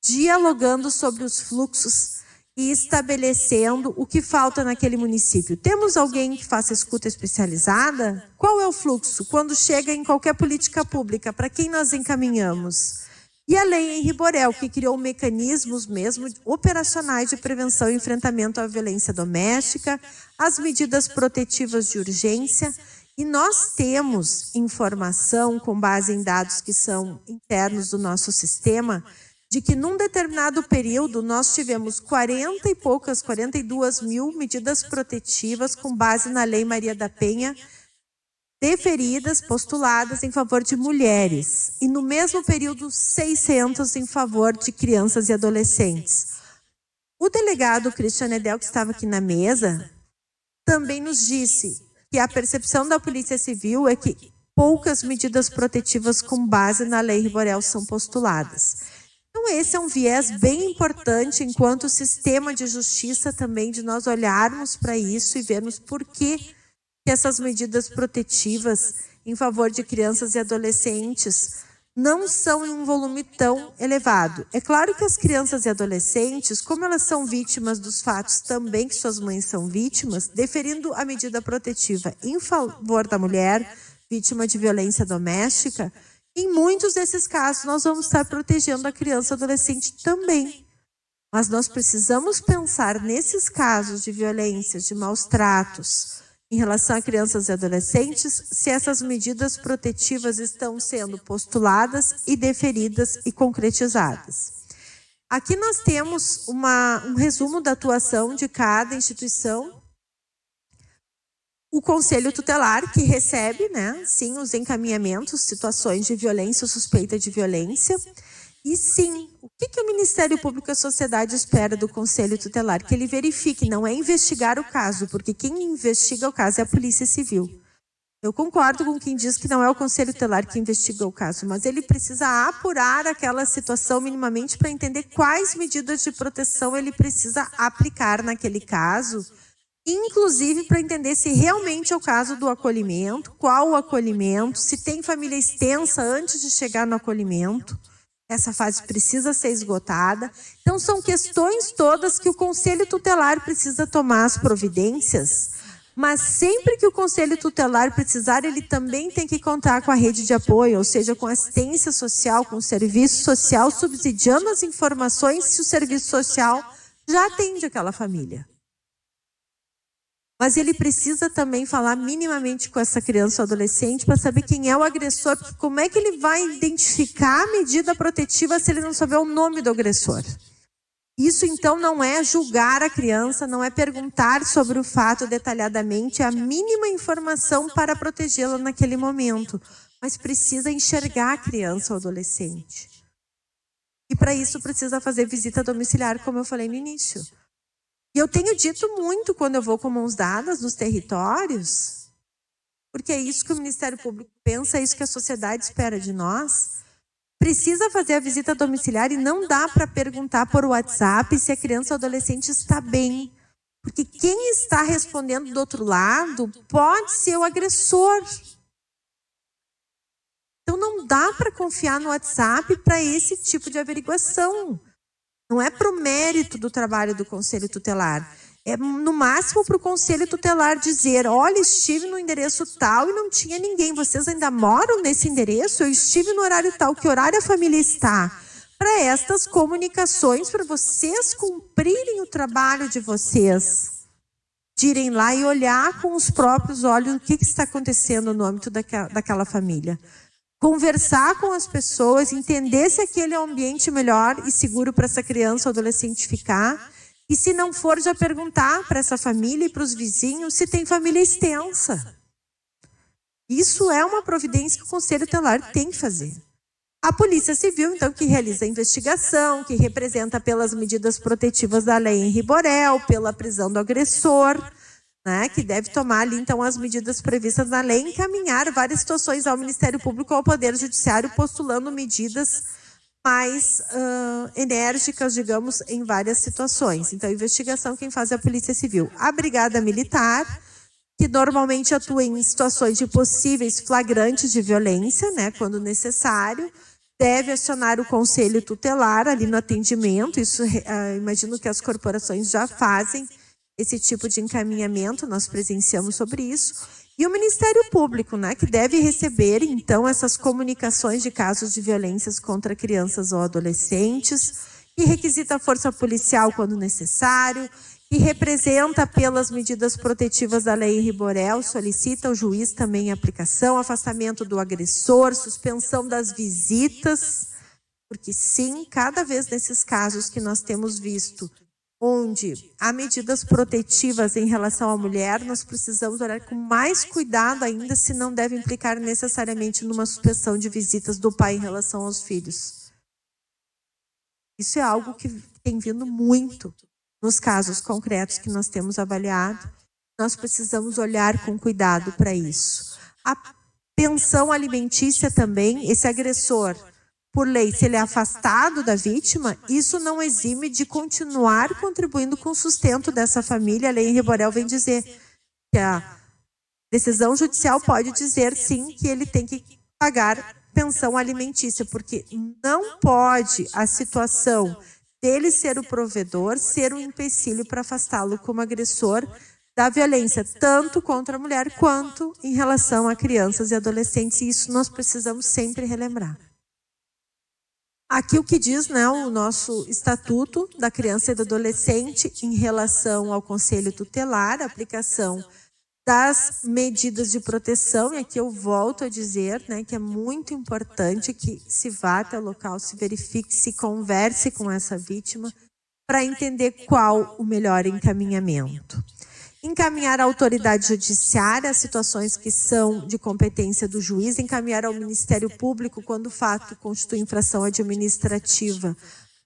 dialogando sobre os fluxos e estabelecendo o que falta naquele município. Temos alguém que faça escuta especializada? Qual é o fluxo? Quando chega em qualquer política pública, para quem nós encaminhamos? E a Lei Henri Borel, que criou mecanismos mesmo operacionais de prevenção e enfrentamento à violência doméstica, as medidas protetivas de urgência. E nós temos informação, com base em dados que são internos do nosso sistema, de que num determinado período nós tivemos 42 mil medidas protetivas com base na Lei Maria da Penha, deferidas, postuladas em favor de mulheres. E no mesmo período, 600 em favor de crianças e adolescentes. O delegado Christian Edel, que estava aqui na mesa, também nos disse que a percepção da Polícia Civil é que poucas medidas protetivas com base na Lei Borel são postuladas. Então esse é um viés bem importante enquanto sistema de justiça também, de nós olharmos para isso e vermos por que essas medidas protetivas em favor de crianças e adolescentes não são em um volume tão elevado. É claro que as crianças e adolescentes, como elas são vítimas dos fatos também que suas mães são vítimas, deferindo a medida protetiva em favor da mulher, vítima de violência doméstica, em muitos desses casos nós vamos estar protegendo a criança e adolescente também. Mas nós precisamos pensar nesses casos de violência, de maus tratos, em relação a crianças e adolescentes, se essas medidas protetivas estão sendo postuladas e deferidas e concretizadas. Aqui nós temos um resumo da atuação de cada instituição. O Conselho Tutelar, que recebe, sim, os encaminhamentos, situações de violência ou suspeita de violência. E sim, o que o Ministério Público e a sociedade espera do Conselho Tutelar? Que ele verifique, não é investigar o caso, porque quem investiga o caso é a Polícia Civil. Eu concordo com quem diz que não é o Conselho Tutelar que investiga o caso, mas ele precisa apurar aquela situação minimamente para entender quais medidas de proteção ele precisa aplicar naquele caso, inclusive para entender se realmente é o caso do acolhimento, qual o acolhimento, se tem família extensa antes de chegar no acolhimento. Essa fase precisa ser esgotada. Então, são questões todas que o Conselho Tutelar precisa tomar as providências, mas sempre que o Conselho Tutelar precisar, ele também tem que contar com a rede de apoio, ou seja, com assistência social, com o serviço social, subsidiando as informações se o serviço social já atende aquela família. Mas ele precisa também falar minimamente com essa criança ou adolescente para saber quem é o agressor, porque como é que ele vai identificar a medida protetiva se ele não souber o nome do agressor? Isso, então, não é julgar a criança, não é perguntar sobre o fato detalhadamente, é a mínima informação para protegê-la naquele momento, mas precisa enxergar a criança ou adolescente. E para isso precisa fazer visita domiciliar, como eu falei no início. E eu tenho dito muito quando eu vou com mãos dadas nos territórios, porque é isso que o Ministério Público pensa, é isso que a sociedade espera de nós. Precisa fazer a visita domiciliar e não dá para perguntar por WhatsApp se a criança ou adolescente está bem. Porque quem está respondendo do outro lado pode ser o agressor. Então não dá para confiar no WhatsApp para esse tipo de averiguação. Não é para o mérito do trabalho do Conselho Tutelar. É no máximo para o Conselho Tutelar dizer, olha, estive no endereço tal e não tinha ninguém. Vocês ainda moram nesse endereço? Eu estive no horário tal. Que horário a família está? Para estas comunicações, para vocês cumprirem o trabalho de vocês. De irem lá e olhar com os próprios olhos o que está acontecendo no âmbito daquela família. Conversar com as pessoas, entender se aquele é um ambiente melhor e seguro para essa criança ou adolescente ficar. E se não for, já perguntar para essa família e para os vizinhos se tem família extensa. Isso é uma providência que o Conselho Tutelar tem que fazer. A Polícia Civil, então, que realiza a investigação, que representa pelas medidas protetivas da Lei Henri Borel, pela prisão do agressor, que deve tomar ali, então, as medidas previstas na lei e encaminhar várias situações ao Ministério Público ou ao Poder Judiciário, postulando medidas mais enérgicas, digamos, em várias situações. Então, a investigação quem faz é a Polícia Civil. A Brigada Militar, que normalmente atua em situações de possíveis flagrantes de violência, né, quando necessário, deve acionar o conselho tutelar ali no atendimento. Isso, imagino que as corporações já fazem esse tipo de encaminhamento, nós presenciamos sobre isso. E o Ministério Público, né, que deve receber, então, essas comunicações de casos de violências contra crianças ou adolescentes, que requisita a força policial quando necessário, que representa pelas medidas protetivas da Lei Henri Borel, solicita ao juiz também a aplicação, afastamento do agressor, suspensão das visitas, porque sim, cada vez nesses casos que nós temos visto, onde há medidas protetivas em relação à mulher, nós precisamos olhar com mais cuidado ainda se não deve implicar necessariamente numa suspensão de visitas do pai em relação aos filhos. Isso é algo que tem vindo muito nos casos concretos que nós temos avaliado. Nós precisamos olhar com cuidado para isso. A pensão alimentícia também, esse agressor, por lei, se ele é afastado da vítima, isso não exime de continuar contribuindo com o sustento dessa família. A Lei Henri Borel vem dizer que a decisão judicial pode dizer, sim, que ele tem que pagar pensão alimentícia, porque não pode a situação dele ser o provedor ser um empecilho para afastá-lo como agressor da violência, tanto contra a mulher quanto em relação a crianças e adolescentes. E isso nós precisamos sempre relembrar. Aqui o que diz, né, o nosso Estatuto da Criança e do Adolescente em relação ao Conselho Tutelar, a aplicação das medidas de proteção, e aqui eu volto a dizer, né, que é muito importante que se vá até o local, se verifique, se converse com essa vítima para entender qual o melhor encaminhamento. Encaminhar à autoridade judiciária as situações que são de competência do juiz, encaminhar ao Ministério Público quando o fato constitui infração administrativa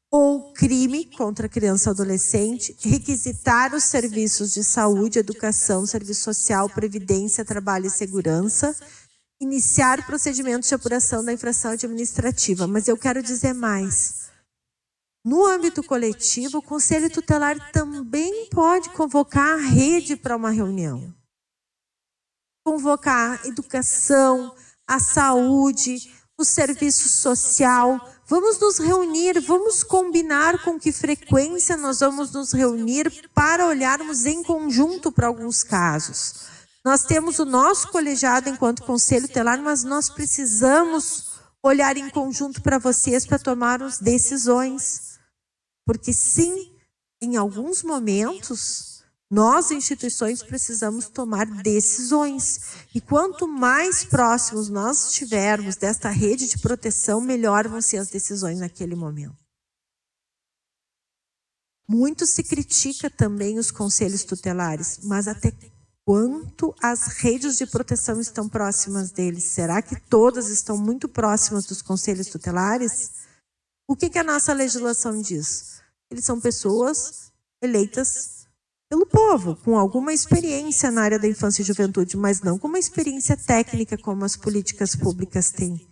ou crime contra criança ou adolescente, requisitar os serviços de saúde, educação, serviço social, previdência, trabalho e segurança, iniciar procedimentos de apuração da infração administrativa. Mas eu quero dizer mais. No âmbito coletivo, o Conselho Tutelar também pode convocar a rede para uma reunião. Convocar a educação, a saúde, o serviço social. Vamos nos reunir, vamos combinar com que frequência nós vamos nos reunir para olharmos em conjunto para alguns casos. Nós temos o nosso colegiado enquanto Conselho Tutelar, mas nós precisamos olhar em conjunto para vocês para tomarmos decisões. Porque sim, em alguns momentos, nós, instituições, precisamos tomar decisões. E quanto mais próximos nós estivermos desta rede de proteção, melhor vão ser as decisões naquele momento. Muito se critica também os conselhos tutelares, mas até quanto as redes de proteção estão próximas deles? Será que todas estão muito próximas dos conselhos tutelares? O que a nossa legislação diz? Eles são pessoas eleitas pelo povo, com alguma experiência na área da infância e juventude, mas não com uma experiência técnica como as políticas públicas têm.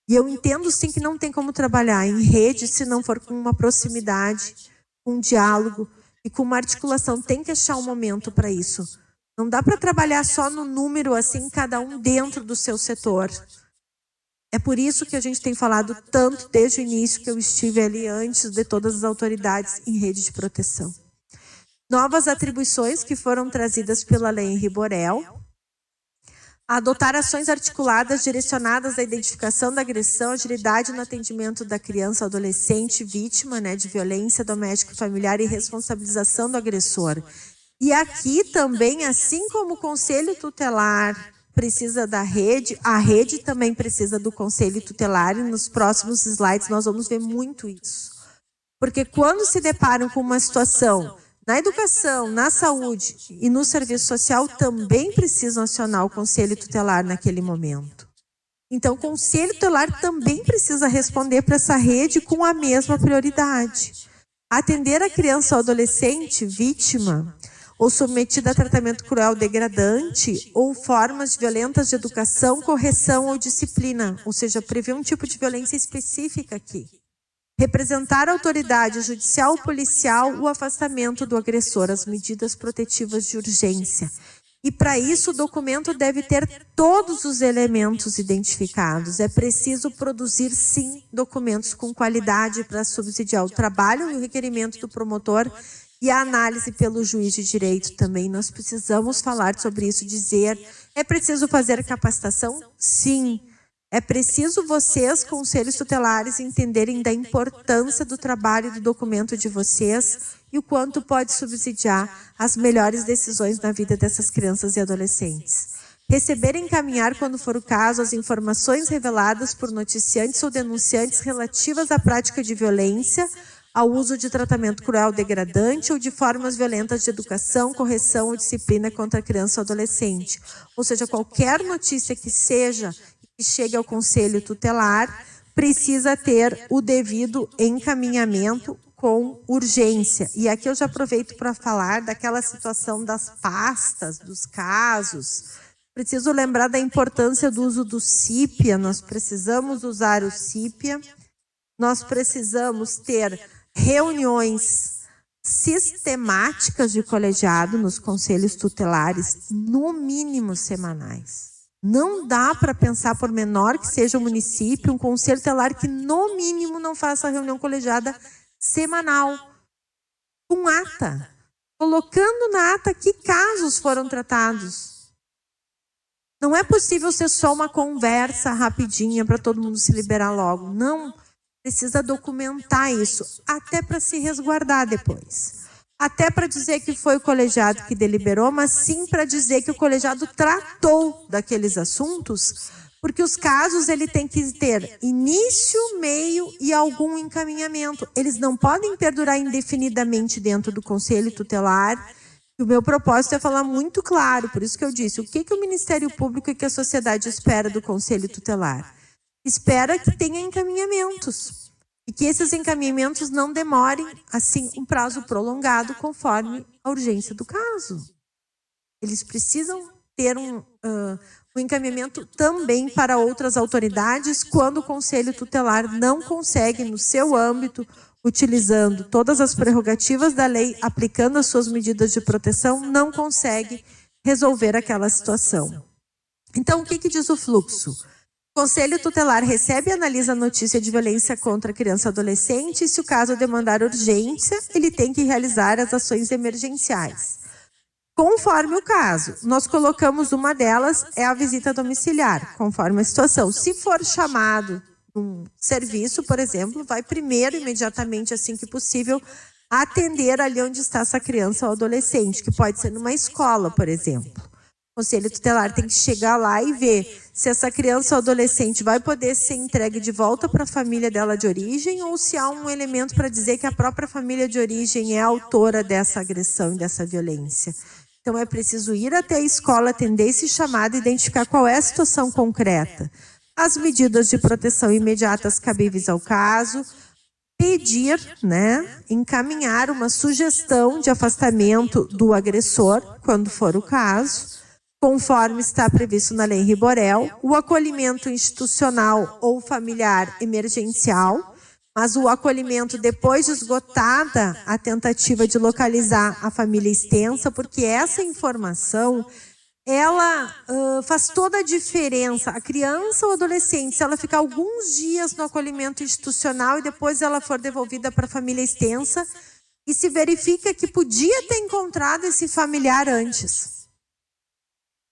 E eu entendo sim que não tem como trabalhar em rede se não for com uma proximidade, com um diálogo e com uma articulação. Tem que achar um momento para isso. Não dá para trabalhar só no número, assim, cada um dentro do seu setor. É por isso que a gente tem falado tanto desde o início que eu estive ali antes de todas as autoridades em rede de proteção. Novas atribuições que foram trazidas pela Lei Henri Borel. Adotar ações articuladas direcionadas à identificação da agressão, agilidade no atendimento da criança ou adolescente vítima, né, de violência doméstica e familiar e responsabilização do agressor. E aqui também, assim como o Conselho Tutelar precisa da rede, a rede também precisa do Conselho Tutelar, e nos próximos slides nós vamos ver muito isso. Porque quando se deparam com uma situação na educação, na saúde e no serviço social, também precisam acionar o Conselho Tutelar naquele momento. Então, o Conselho Tutelar também precisa responder para essa rede com a mesma prioridade. Atender a criança ou adolescente vítima ou submetida a tratamento cruel degradante, ou formas violentas de educação, correção ou disciplina, ou seja, prever um tipo de violência específica aqui. Representar a autoridade judicial ou policial o afastamento do agressor, as medidas protetivas de urgência. E para isso o documento deve ter todos os elementos identificados. É preciso produzir, sim, documentos com qualidade para subsidiar o trabalho e o requerimento do promotor e a análise pelo juiz de direito também. Nós precisamos falar sobre isso, dizer, é preciso fazer capacitação? Sim. É preciso vocês, conselhos tutelares, entenderem da importância do trabalho do documento de vocês e o quanto pode subsidiar as melhores decisões na vida dessas crianças e adolescentes. Receber e encaminhar, quando for o caso, as informações reveladas por noticiantes ou denunciantes relativas à prática de violência, ao uso de tratamento cruel, degradante ou de formas violentas de educação, correção ou disciplina contra a criança ou adolescente. Ou seja, qualquer notícia que seja que chegue ao Conselho Tutelar precisa ter o devido encaminhamento com urgência. E aqui eu já aproveito para falar daquela situação das pastas, dos casos. Preciso lembrar da importância do uso do CIPIA. Nós precisamos usar o CIPIA. Nós precisamos ter reuniões sistemáticas de colegiado nos conselhos tutelares, no mínimo semanais. Não dá para pensar, por menor que seja o município, um conselho tutelar que no mínimo não faça reunião colegiada semanal, com ata, colocando na ata que casos foram tratados. Não é possível ser só uma conversa rapidinha para todo mundo se liberar logo. Não, precisa documentar isso, até para se resguardar depois. Até para dizer que foi o colegiado que deliberou, mas sim para dizer que o colegiado tratou daqueles assuntos, porque os casos ele tem que ter início, meio e algum encaminhamento. Eles não podem perdurar indefinidamente dentro do Conselho Tutelar. E o meu propósito é falar muito claro, por isso que eu disse, o que o Ministério Público e que a sociedade espera do Conselho Tutelar? Espera que tenha encaminhamentos. E que esses encaminhamentos não demorem, assim, um prazo prolongado, conforme a urgência do caso. Eles precisam ter um encaminhamento também para outras autoridades, quando o Conselho Tutelar não consegue, no seu âmbito, utilizando todas as prerrogativas da lei, aplicando as suas medidas de proteção, não consegue resolver aquela situação. Então, o que diz o fluxo? O Conselho Tutelar recebe e analisa a notícia de violência contra criança e adolescente e, se o caso demandar urgência, ele tem que realizar as ações emergenciais. Conforme o caso, nós colocamos uma delas, é a visita domiciliar, conforme a situação. Se for chamado um serviço, por exemplo, vai primeiro, imediatamente, assim que possível, atender ali onde está essa criança ou adolescente, que pode ser numa escola, por exemplo. O Conselho Tutelar tem que chegar lá e ver se essa criança ou adolescente vai poder ser entregue de volta para a família dela de origem ou se há um elemento para dizer que a própria família de origem é autora dessa agressão e dessa violência. Então é preciso ir até a escola, atender esse chamado e identificar qual é a situação concreta. As medidas de proteção imediatas cabíveis ao caso, pedir, encaminhar uma sugestão de afastamento do agressor, quando for o caso, conforme está previsto na Lei Riborel, o acolhimento institucional ou familiar emergencial, mas o acolhimento depois de esgotada a tentativa de localizar a família extensa, porque essa informação, ela faz toda a diferença. A criança ou adolescente, se ela ficar alguns dias no acolhimento institucional e depois ela for devolvida para a família extensa, e se verifica que podia ter encontrado esse familiar antes.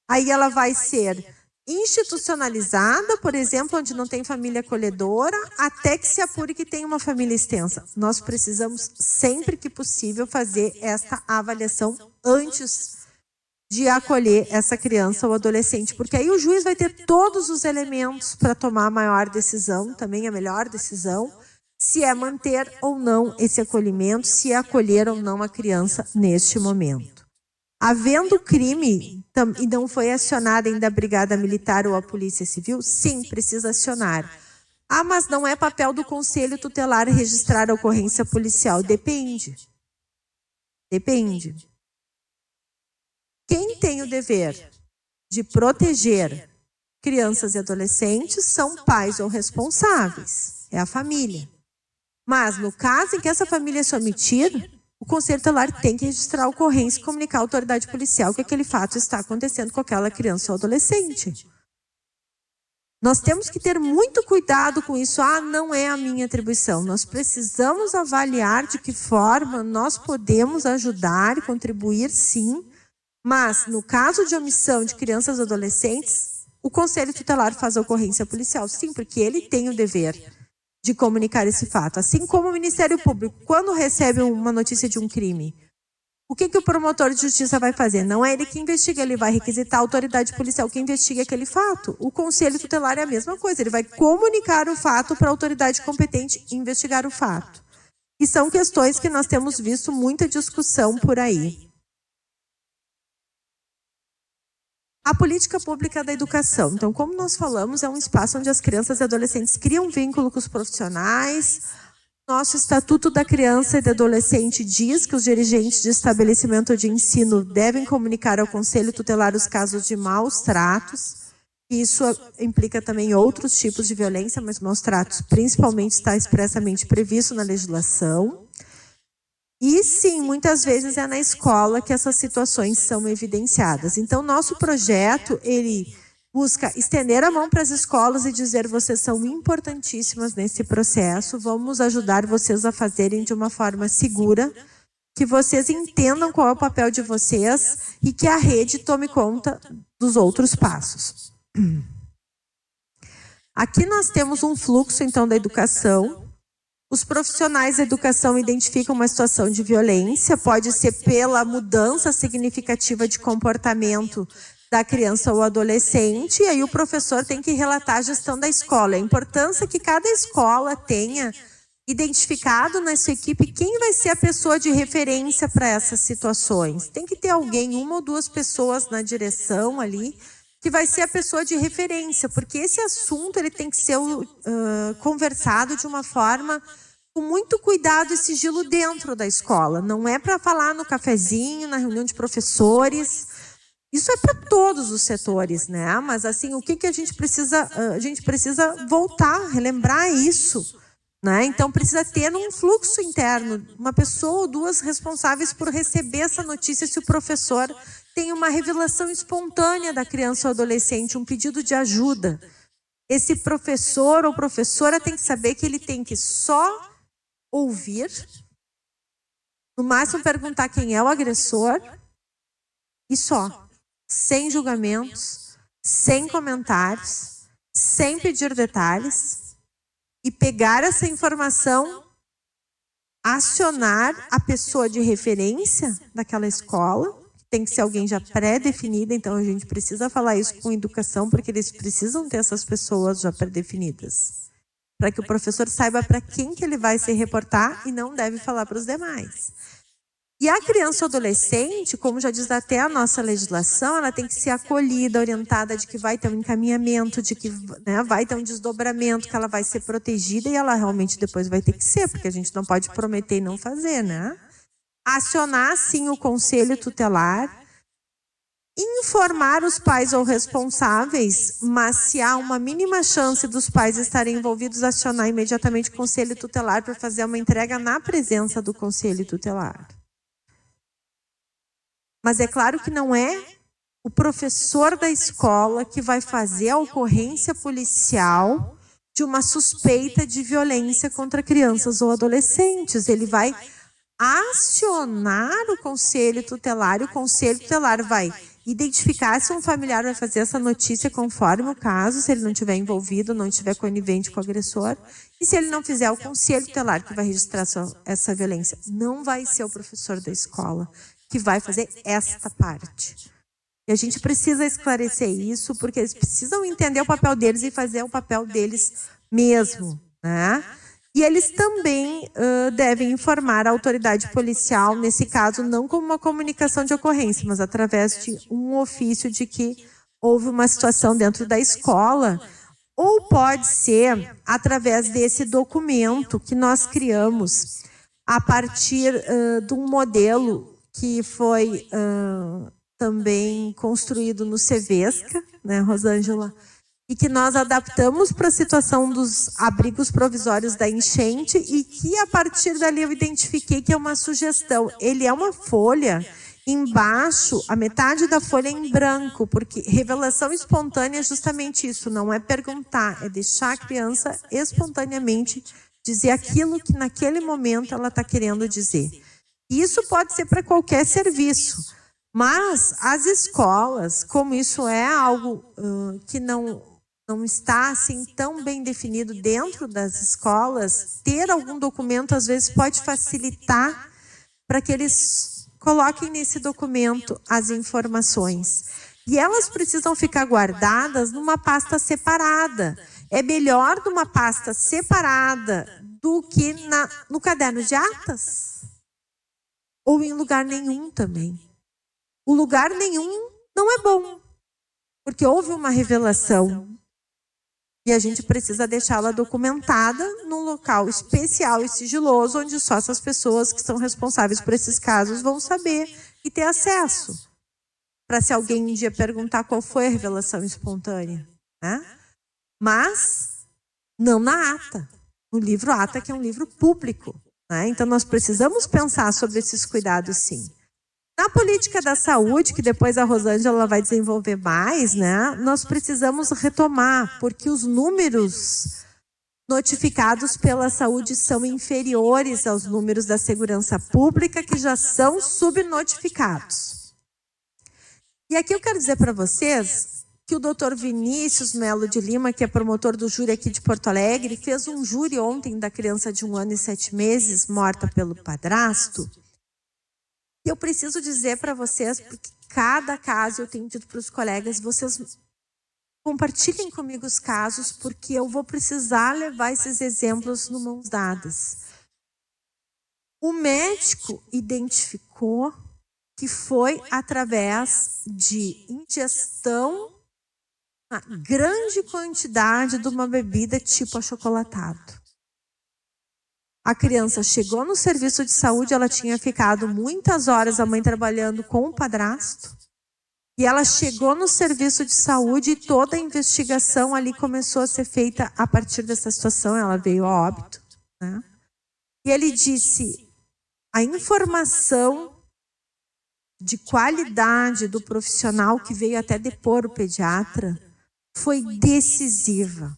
Aí ela vai ser institucionalizada, por exemplo, onde não tem família acolhedora, até que se apure que tem uma família extensa. Nós precisamos, sempre que possível, fazer esta avaliação antes de acolher essa criança ou adolescente, porque aí o juiz vai ter todos os elementos para tomar a maior decisão, também a melhor decisão, se é manter ou não esse acolhimento, se é acolher ou não a criança neste momento. Havendo crime e não foi acionada ainda a Brigada Militar ou a Polícia Civil, sim, precisa acionar. Ah, mas não é papel do Conselho Tutelar registrar a ocorrência policial. Depende. Depende. Quem tem o dever de proteger crianças e adolescentes são pais ou responsáveis. É a família. Mas no caso em que essa família se omitir, o Conselho Tutelar tem que registrar a ocorrência e comunicar à autoridade policial que aquele fato está acontecendo com aquela criança ou adolescente. Nós temos que ter muito cuidado com isso. Não é a minha atribuição. Nós precisamos avaliar de que forma nós podemos ajudar e contribuir, sim. Mas, no caso de omissão de crianças e adolescentes, o Conselho Tutelar faz a ocorrência policial, sim, porque ele tem o dever de comunicar esse fato. Assim como o Ministério Público, quando recebe uma notícia de um crime, o que o promotor de justiça vai fazer? Não é ele que investiga, ele vai requisitar a autoridade policial que investigue aquele fato. O Conselho Tutelar é a mesma coisa, ele vai comunicar o fato para a autoridade competente investigar o fato. E são questões que nós temos visto muita discussão por aí. A política pública da educação. Então, como nós falamos, é um espaço onde as crianças e adolescentes criam vínculo com os profissionais. Nosso Estatuto da Criança e do Adolescente diz que os dirigentes de estabelecimento de ensino devem comunicar ao Conselho Tutelar os casos de maus tratos. Isso implica também outros tipos de violência, mas maus tratos principalmente está expressamente previsto na legislação. E sim, muitas vezes é na escola que essas situações são evidenciadas. Então, nosso projeto, ele busca estender a mão para as escolas e dizer: vocês são importantíssimas nesse processo, vamos ajudar vocês a fazerem de uma forma segura, que vocês entendam qual é o papel de vocês e que a rede tome conta dos outros passos. Aqui nós temos um fluxo, então, da educação. Os profissionais da educação identificam uma situação de violência, pode ser pela mudança significativa de comportamento da criança ou adolescente, e aí o professor tem que relatar a gestão da escola. A importância que cada escola tenha identificado na sua equipe quem vai ser a pessoa de referência para essas situações. Tem que ter alguém, uma ou duas pessoas na direção ali, que vai ser a pessoa de referência, porque esse assunto ele tem que ser conversado de uma forma com muito cuidado e sigilo dentro da escola. Não é para falar no cafezinho, na reunião de professores. Isso é para todos os setores, né? Mas assim, o que a gente precisa? A gente precisa voltar, relembrar isso, né? Então precisa ter um fluxo interno, uma pessoa ou duas responsáveis por receber essa notícia se o professor tem uma revelação espontânea da criança ou adolescente, um pedido de ajuda. Esse professor ou professora tem que saber que ele tem que só ouvir, no máximo perguntar quem é o agressor e só, sem julgamentos, sem comentários, sem pedir detalhes, e pegar essa informação, acionar a pessoa de referência daquela escola. Tem que ser alguém já pré-definida, então a gente precisa falar isso com educação, porque eles precisam ter essas pessoas já pré-definidas, para que o professor saiba para quem que ele vai se reportar e não deve falar para os demais. E a criança ou adolescente, como já diz até a nossa legislação, ela tem que ser acolhida, orientada de que vai ter um encaminhamento, de que, né, vai ter um desdobramento, que ela vai ser protegida e ela realmente depois vai ter que ser, porque a gente não pode prometer e não fazer, né? Acionar, sim, o Conselho Tutelar, informar os pais ou responsáveis, mas se há uma mínima chance dos pais estarem envolvidos, acionar imediatamente o Conselho Tutelar para fazer uma entrega na presença do Conselho Tutelar. Mas é claro que não é o professor da escola que vai fazer a ocorrência policial de uma suspeita de violência contra crianças ou adolescentes. Ele vai acionar o Conselho Tutelar, e o Conselho Tutelar vai identificar se um familiar vai fazer essa notícia conforme o caso, se ele não estiver envolvido, não estiver conivente com o agressor, e se ele não fizer, o Conselho Tutelar que vai registrar essa violência. Não vai ser o professor da escola que vai fazer esta parte. E a gente precisa esclarecer isso, porque eles precisam entender o papel deles e fazer o papel deles mesmo, né? E eles também devem informar a autoridade policial, nesse caso, não como uma comunicação de ocorrência, mas através de um ofício de que houve uma situação dentro da escola, ou pode ser através desse documento que nós criamos a partir de um modelo que foi também construído no Cevesca, né, Rosângela? e que nós adaptamos para a situação dos abrigos provisórios da enchente e que, a partir dali, eu identifiquei que é uma sugestão. Ele é uma folha, embaixo, a metade da folha é em branco, porque revelação espontânea é justamente isso, não é perguntar, é deixar a criança espontaneamente dizer aquilo que naquele momento ela está querendo dizer. E isso pode ser para qualquer serviço, mas as escolas, como isso é algo que não está assim tão bem definido dentro das escolas, ter algum documento às vezes pode facilitar para que eles coloquem nesse documento as informações. E elas precisam ficar guardadas numa pasta separada. É melhor numa pasta separada do que no caderno de atas? Ou em lugar nenhum também. O lugar nenhum não é bom, porque houve uma revelação. E a gente precisa deixá-la documentada num local especial e sigiloso, onde só essas pessoas que são responsáveis por esses casos vão saber e ter acesso. Para se alguém um dia perguntar qual foi a revelação espontânea. Né? Mas não na ata. No livro ata, que é um livro público. Né? Então nós precisamos pensar sobre esses cuidados, sim. Na política da saúde, que depois a Rosângela vai desenvolver mais, né, nós precisamos retomar, porque os números notificados pela saúde são inferiores aos números da segurança pública, que já são subnotificados. E aqui eu quero dizer para vocês que o doutor Vinícius Melo de Lima, que é promotor do júri aqui de Porto Alegre, fez um júri ontem da criança de 1 ano e 7 meses, morta pelo padrasto. E eu preciso dizer para vocês, porque cada caso eu tenho dito para os colegas, vocês compartilhem comigo os casos, porque eu vou precisar levar esses exemplos no mãos dadas. O médico identificou que foi através de ingestão, uma grande quantidade de uma bebida tipo achocolatado. A criança chegou no serviço de saúde, ela tinha ficado muitas horas, a mãe trabalhando com o padrasto. E ela chegou no serviço de saúde e toda a investigação ali começou a ser feita a partir dessa situação. Ela veio a óbito. Né? E ele disse, a informação de qualidade do profissional que veio até depor o pediatra foi decisiva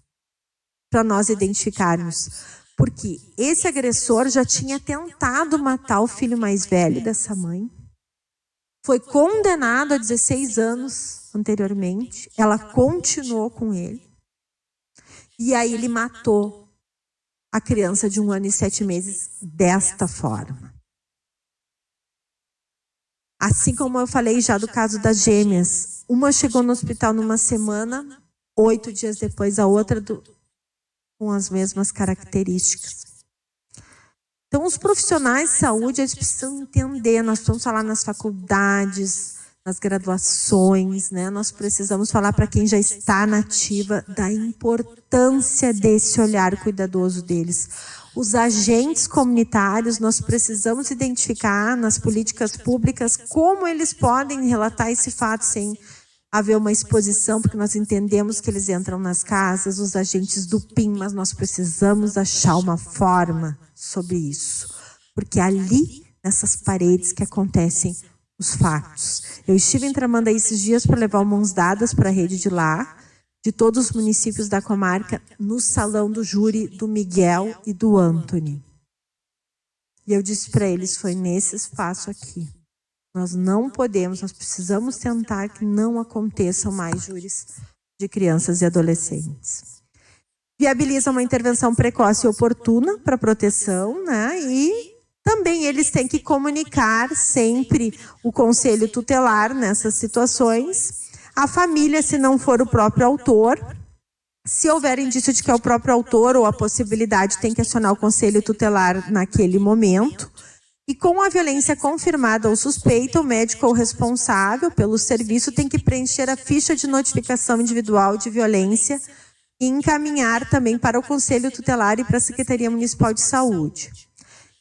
para nós identificarmos. Porque esse agressor já tinha tentado matar o filho mais velho dessa mãe. Foi condenado a 16 anos anteriormente. Ela continuou com ele. E aí ele matou a criança de 1 ano e 7 meses desta forma. Assim como eu falei já do caso das gêmeas. Uma chegou no hospital numa semana, 8 dias depois a outra com as mesmas características. Então, os profissionais de saúde, eles precisam entender, nós precisamos falar nas faculdades, nas graduações, né? Nós precisamos falar para quem já está na ativa da importância desse olhar cuidadoso deles. Os agentes comunitários, nós precisamos identificar nas políticas públicas como eles podem relatar esse fato sem haver uma exposição, porque nós entendemos que eles entram nas casas, os agentes do PIM, mas nós precisamos achar uma forma sobre isso. Porque ali, nessas paredes que acontecem os fatos. Eu estive em Tramandaí esses dias para levar mãos dadas para a rede de lá, de todos os municípios da comarca, no salão do júri do Miguel e do Anthony. E eu disse para eles, foi nesse espaço aqui. Nós não podemos, nós precisamos tentar que não aconteçam mais júris de crianças e adolescentes. Viabiliza uma intervenção precoce e oportuna para proteção, né? E também eles têm que comunicar sempre o conselho tutelar nessas situações. A família, se não for o próprio autor, se houver indício de que é o próprio autor ou a possibilidade, tem que acionar o conselho tutelar naquele momento. E com a violência confirmada ou suspeita, o médico ou responsável pelo serviço tem que preencher a ficha de notificação individual de violência e encaminhar também para o Conselho Tutelar e para a Secretaria Municipal de Saúde.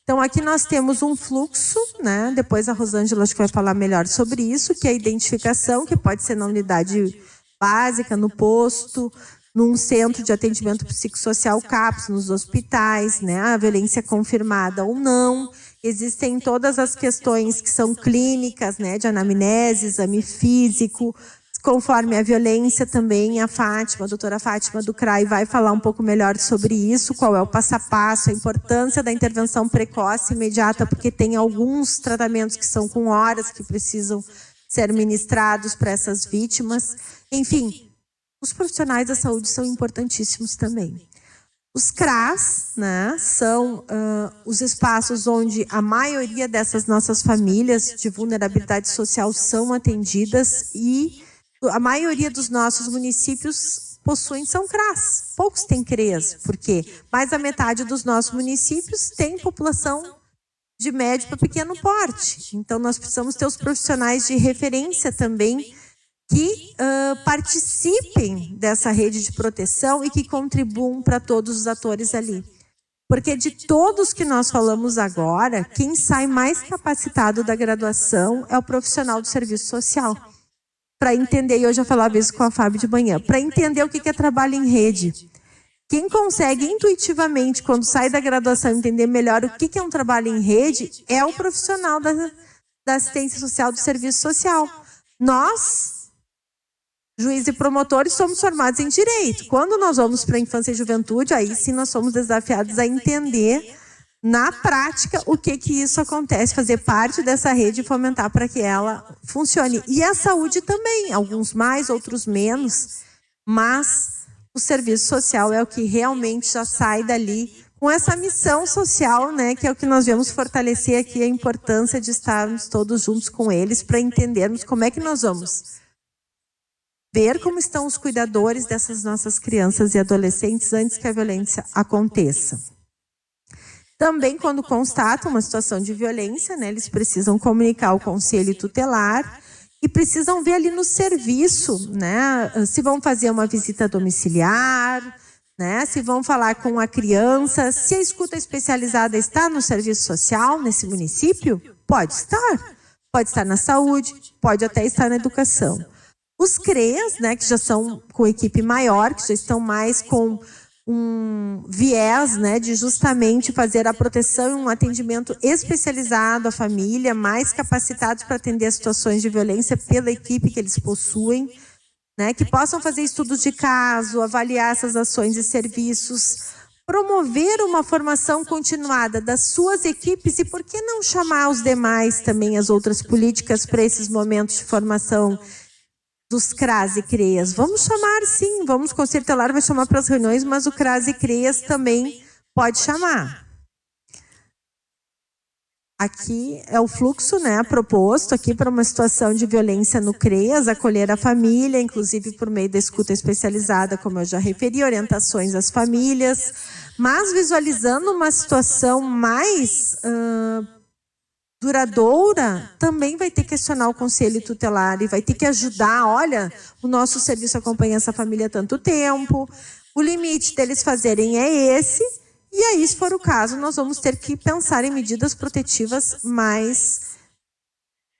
Então, aqui nós temos um fluxo, né? Depois a Rosângela acho que vai falar melhor sobre isso, que é a identificação, que pode ser na unidade básica, no posto, num centro de atendimento psicossocial CAPS, nos hospitais, né? A violência confirmada ou não. Existem todas as questões que são clínicas, né? De anamnese, exame físico, conforme a violência também. A doutora Fátima do CRAI vai falar um pouco melhor sobre isso, qual é o passo a passo, a importância da intervenção precoce e imediata, porque tem alguns tratamentos que são com horas que precisam ser ministrados para essas vítimas. Enfim, os profissionais da saúde são importantíssimos também. Os CRAs, né, são os espaços onde a maioria dessas nossas famílias de vulnerabilidade social são atendidas, e a maioria dos nossos municípios são CRAs. Poucos têm CREAs, porque mais da metade dos nossos municípios tem população de médio para pequeno porte. Então, nós precisamos ter os profissionais de referência também que participem dessa rede de proteção e que contribuam para todos os atores ali. Porque de todos que nós falamos agora, quem sai mais capacitado da graduação é o profissional do serviço social. Para entender, e eu já falava isso com a Fábio de manhã, para entender o que é trabalho em rede. Quem consegue intuitivamente, quando sai da graduação, entender melhor o que é um trabalho em rede, é o profissional da assistência social, do serviço social. Nós, juízes e promotores, somos formados em direito. Quando nós vamos para a infância e juventude, aí sim nós somos desafiados a entender na prática o que isso acontece, fazer parte dessa rede e fomentar para que ela funcione. E a saúde também, alguns mais, outros menos, mas o serviço social é o que realmente já sai dali com essa missão social, né, que é o que nós viemos fortalecer aqui, a importância de estarmos todos juntos com eles para entendermos como é que nós vamos ver como estão os cuidadores dessas nossas crianças e adolescentes antes que a violência aconteça. Também, quando constatam uma situação de violência, né, eles precisam comunicar ao conselho tutelar e precisam ver ali no serviço, né, se vão fazer uma visita domiciliar, né, se vão falar com a criança, se a escuta especializada está no serviço social nesse município, pode estar na saúde, pode até estar na educação. Os CREAs, né, que já são com equipe maior, que já estão mais com um viés, né, de justamente fazer a proteção e um atendimento especializado à família, mais capacitados para atender as situações de violência pela equipe que eles possuem, né, que possam fazer estudos de caso, avaliar essas ações e serviços, promover uma formação continuada das suas equipes e por que não chamar os demais também, as outras políticas, para esses momentos de formação dos CRAs e CREAs. Vamos chamar, sim, o Conselho Tutelar vai chamar para as reuniões, mas o CRAs e CREAs também pode chamar. Aqui é o fluxo, né, proposto aqui para uma situação de violência no CREAS, acolher a família, inclusive por meio da escuta especializada, como eu já referi, orientações às famílias, mas visualizando uma situação mais duradoura, também vai ter que questionar o conselho tutelar e vai ter que ajudar. Olha, o nosso serviço acompanha essa família há tanto tempo, o limite deles fazerem é esse, e aí, se for o caso, nós vamos ter que pensar em medidas protetivas mais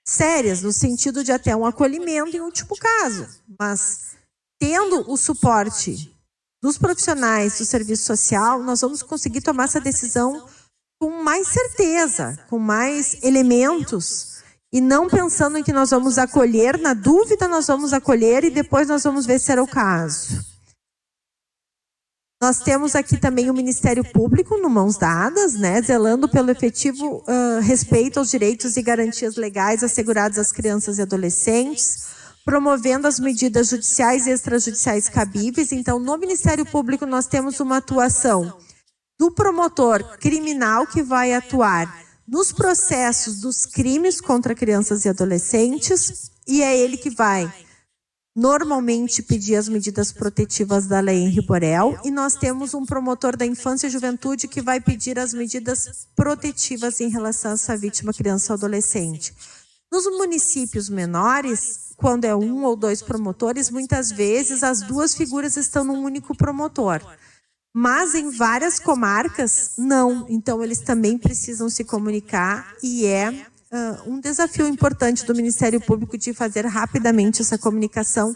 sérias, no sentido de até um acolhimento em último caso. Mas, tendo o suporte dos profissionais do serviço social, nós vamos conseguir tomar essa decisão com mais certeza, com mais elementos, e não pensando em que nós vamos acolher, na dúvida nós vamos acolher e depois nós vamos ver se era o caso. Nós temos aqui também o Ministério Público no mãos dadas, né, zelando pelo efetivo respeito aos direitos e garantias legais assegurados às crianças e adolescentes, promovendo as medidas judiciais e extrajudiciais cabíveis. Então, no Ministério Público nós temos uma atuação do promotor criminal que vai atuar nos processos dos crimes contra crianças e adolescentes, e é ele que vai normalmente pedir as medidas protetivas da Lei Henri Borel, e nós temos um promotor da infância e juventude que vai pedir as medidas protetivas em relação a essa vítima, criança ou adolescente. Nos municípios menores, quando é 1 ou 2 promotores, muitas vezes as duas figuras estão num único promotor. Mas em várias comarcas, não. Então, eles também precisam se comunicar e é um desafio importante do Ministério Público de fazer rapidamente essa comunicação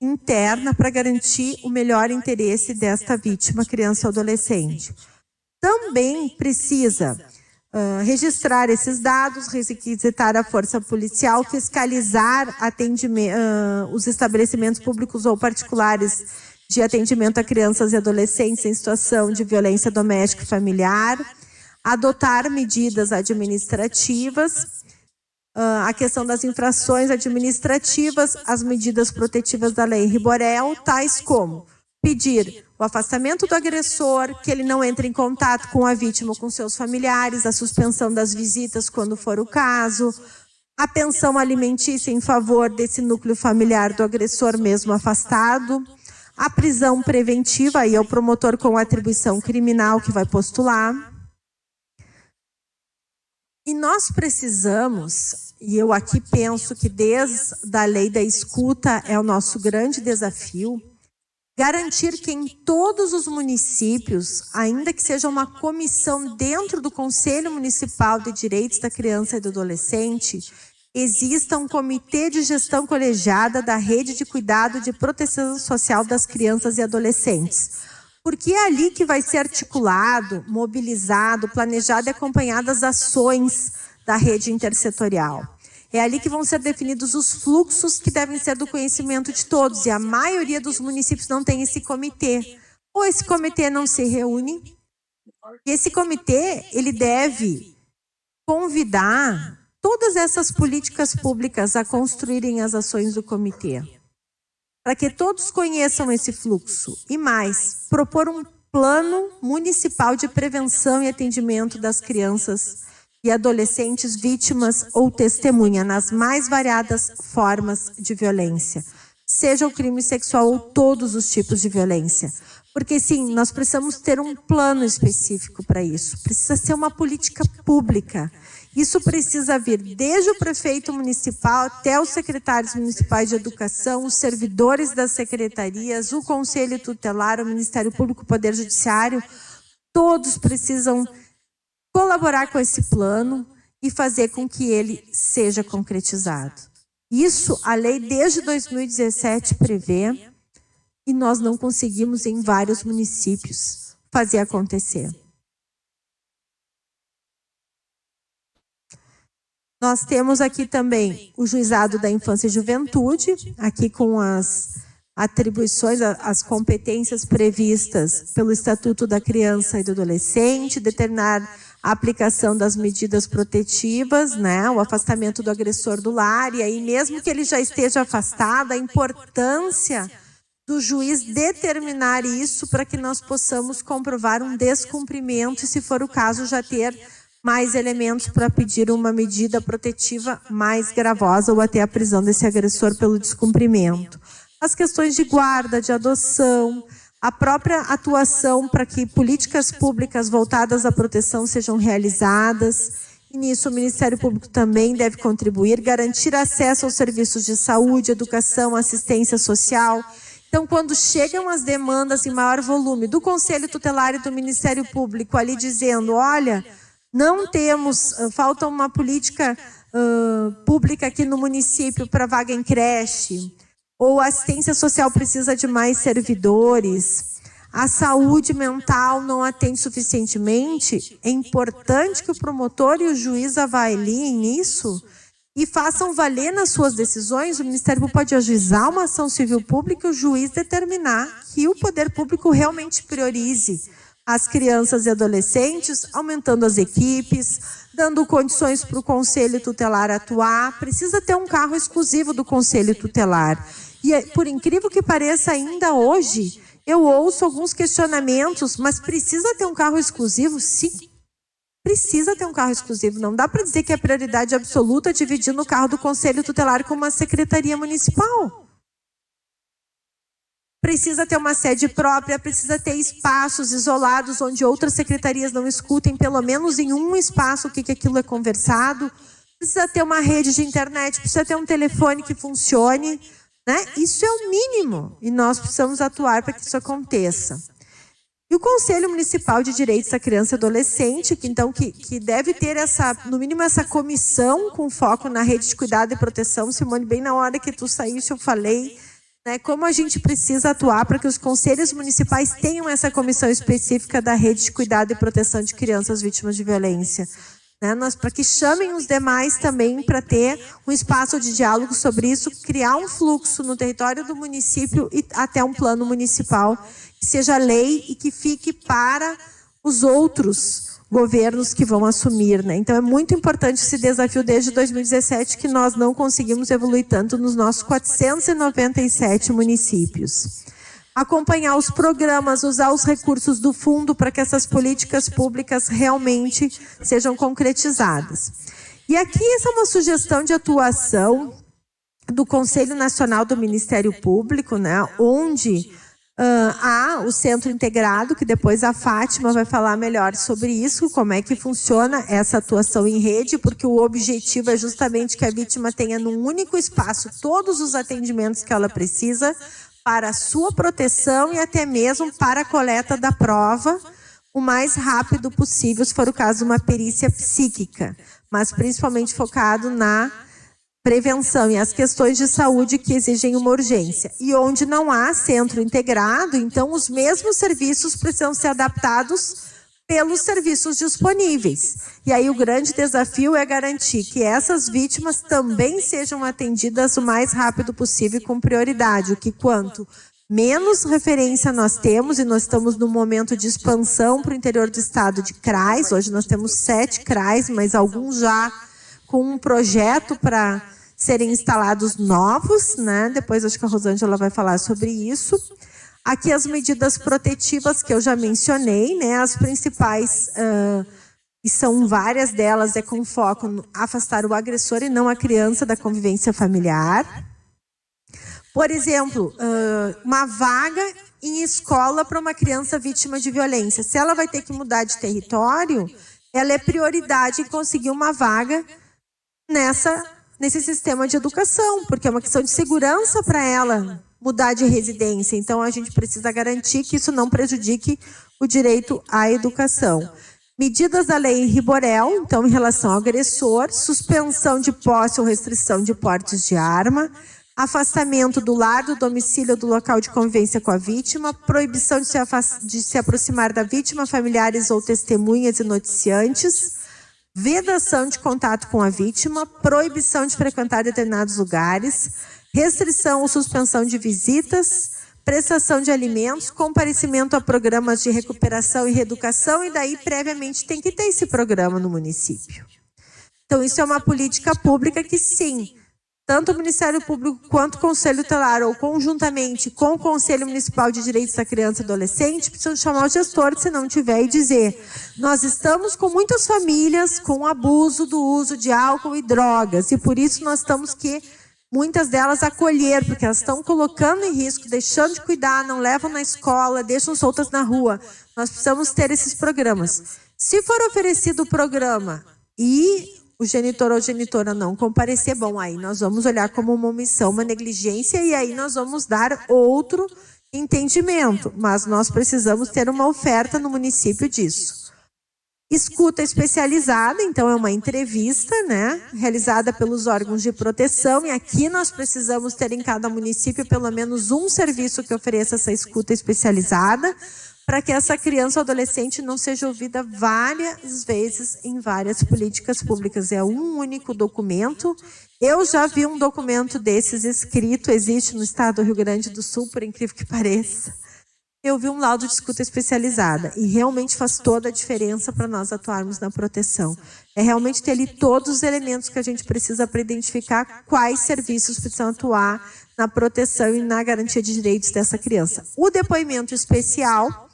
interna para garantir o melhor interesse desta vítima, criança ou adolescente. Também precisa registrar esses dados, requisitar a força policial, fiscalizar os estabelecimentos públicos ou particulares de atendimento a crianças e adolescentes em situação de violência doméstica e familiar, adotar medidas administrativas, a questão das infrações administrativas, as medidas protetivas da Lei Riborel, tais como pedir o afastamento do agressor, que ele não entre em contato com a vítima ou com seus familiares, a suspensão das visitas quando for o caso, a pensão alimentícia em favor desse núcleo familiar do agressor mesmo afastado, a prisão preventiva, aí é o promotor com atribuição criminal que vai postular. E nós precisamos, e eu aqui penso que desde a lei da escuta é o nosso grande desafio, garantir que em todos os municípios, ainda que seja uma comissão dentro do Conselho Municipal de Direitos da Criança e do Adolescente, exista um comitê de gestão colegiada da rede de cuidado de proteção social das crianças e adolescentes. Porque é ali que vai ser articulado, mobilizado, planejado e acompanhado as ações da rede intersetorial. É ali que vão ser definidos os fluxos que devem ser do conhecimento de todos. E a maioria dos municípios não tem esse comitê. Ou esse comitê não se reúne. E esse comitê, ele deve convidar todas essas políticas públicas a construírem as ações do comitê. Para que todos conheçam esse fluxo. E mais, propor um plano municipal de prevenção e atendimento das crianças e adolescentes vítimas ou testemunha nas mais variadas formas de violência, seja o crime sexual ou todos os tipos de violência. Porque sim, nós precisamos ter um plano específico para isso, precisa ser uma política pública. Isso precisa vir desde o prefeito municipal até os secretários municipais de educação, os servidores das secretarias, o conselho tutelar, o Ministério Público, o Poder Judiciário, todos precisam colaborar com esse plano e fazer com que ele seja concretizado. Isso a lei desde 2017 prevê e nós não conseguimos em vários municípios fazer acontecer. Nós temos aqui também o Juizado da Infância e Juventude, aqui com as atribuições, as competências previstas pelo Estatuto da Criança e do Adolescente, determinar a aplicação das medidas protetivas, né, o afastamento do agressor do lar, e aí mesmo que ele já esteja afastado, a importância do juiz determinar isso para que nós possamos comprovar um descumprimento e, se for o caso, já ter mais elementos para pedir uma medida protetiva mais gravosa ou até a prisão desse agressor pelo descumprimento. As questões de guarda, de adoção, a própria atuação para que políticas públicas voltadas à proteção sejam realizadas. E nisso o Ministério Público também deve contribuir, garantir acesso aos serviços de saúde, educação, assistência social. Então, quando chegam as demandas em maior volume do Conselho Tutelar e do Ministério Público ali dizendo, olha, não temos, falta uma política pública aqui no município para vaga em creche, ou a assistência social precisa de mais servidores, a saúde mental não atende suficientemente, é importante que o promotor e o juiz avaliem isso e façam valer nas suas decisões. O Ministério Público pode ajuizar uma ação civil pública e o juiz determinar que o poder público realmente priorize as crianças e adolescentes, aumentando as equipes, dando condições para o Conselho Tutelar atuar. Precisa ter um carro exclusivo do Conselho Tutelar. E, por incrível que pareça, ainda hoje, eu ouço alguns questionamentos, mas precisa ter um carro exclusivo? Sim, precisa ter um carro exclusivo. Não dá para dizer que é prioridade absoluta dividindo o carro do Conselho Tutelar com uma secretaria municipal. Precisa ter uma sede própria, precisa ter espaços isolados onde outras secretarias não escutem, pelo menos em um espaço, o que aquilo é conversado. Precisa ter uma rede de internet, precisa ter um telefone que funcione, né? Isso é o mínimo e nós precisamos atuar para que isso aconteça. E o Conselho Municipal de Direitos da Criança e Adolescente, que deve ter no mínimo essa comissão com foco na rede de cuidado e proteção. Simone, bem na hora que tu saíste eu falei, né, como a gente precisa atuar para que os conselhos municipais tenham essa comissão específica da rede de cuidado e proteção de crianças vítimas de violência. Né, para que chamem os demais também para ter um espaço de diálogo sobre isso, criar um fluxo no território do município e até um plano municipal que seja lei e que fique para os outros governos que vão assumir. Né? Então é muito importante esse desafio desde 2017 que nós não conseguimos evoluir tanto nos nossos 497 municípios. Acompanhar os programas, usar os recursos do fundo para que essas políticas públicas realmente sejam concretizadas. E aqui essa é uma sugestão de atuação do Conselho Nacional do Ministério Público, né, onde há o Centro Integrado, que depois a Fátima vai falar melhor sobre isso, como é que funciona essa atuação em rede, porque o objetivo é justamente que a vítima tenha num único espaço todos os atendimentos que ela precisa, para a sua proteção e até mesmo para a coleta da prova o mais rápido possível, se for o caso, uma perícia psíquica, mas principalmente focado na prevenção e as questões de saúde que exigem uma urgência. E onde não há centro integrado, então os mesmos serviços precisam ser adaptados pelos serviços disponíveis. E aí o grande desafio é garantir que essas vítimas também sejam atendidas o mais rápido possível e com prioridade, o que quanto menos referência nós temos, e nós estamos num momento de expansão para o interior do estado de CRAs, hoje nós temos 7 CRAs, mas alguns já com um projeto para serem instalados novos, né? Depois acho que a Rosângela vai falar sobre isso. Aqui as medidas protetivas que eu já mencionei, né? As principais, e são várias delas, é com foco no afastar o agressor e não a criança da convivência familiar. Por exemplo, uma vaga em escola para uma criança vítima de violência. Se ela vai ter que mudar de território, ela é prioridade em conseguir uma vaga nesse sistema de educação, porque é uma questão de segurança para ela mudar de residência. Então, a gente precisa garantir que isso não prejudique o direito à educação. Medidas da lei Riborel, então, em relação ao agressor, suspensão de posse ou restrição de portes de arma, afastamento do lar, do domicílio ou do local de convivência com a vítima, proibição de se aproximar da vítima, familiares ou testemunhas e noticiantes, vedação de contato com a vítima, proibição de frequentar determinados lugares, restrição ou suspensão de visitas, prestação de alimentos, comparecimento a programas de recuperação e reeducação, e daí previamente tem que ter esse programa no município. Então isso é uma política pública que sim, tanto o Ministério Público quanto o Conselho Tutelar, ou conjuntamente com o Conselho Municipal de Direitos da Criança e Adolescente, precisam chamar o gestor, se não tiver, e dizer: nós estamos com muitas famílias com abuso do uso de álcool e drogas, e por isso nós estamos que muitas delas acolher, porque elas estão colocando em risco, deixando de cuidar, não levam na escola, deixam soltas na rua. Nós precisamos ter esses programas. Se for oferecido o programa e o genitor ou genitora não comparecer, bom, aí nós vamos olhar como uma omissão, uma negligência, e aí nós vamos dar outro entendimento. Mas nós precisamos ter uma oferta no município disso. Escuta especializada, então é uma entrevista, né, realizada pelos órgãos de proteção, e aqui nós precisamos ter em cada município pelo menos um serviço que ofereça essa escuta especializada, para que essa criança ou adolescente não seja ouvida várias vezes em várias políticas públicas. É um único documento. Eu já vi um documento desses escrito, existe no estado do Rio Grande do Sul, por incrível que pareça. Eu vi um laudo de escuta especializada e realmente faz toda a diferença para nós atuarmos na proteção. É realmente ter ali todos os elementos que a gente precisa para identificar quais serviços precisam atuar na proteção e na garantia de direitos dessa criança. O depoimento especial,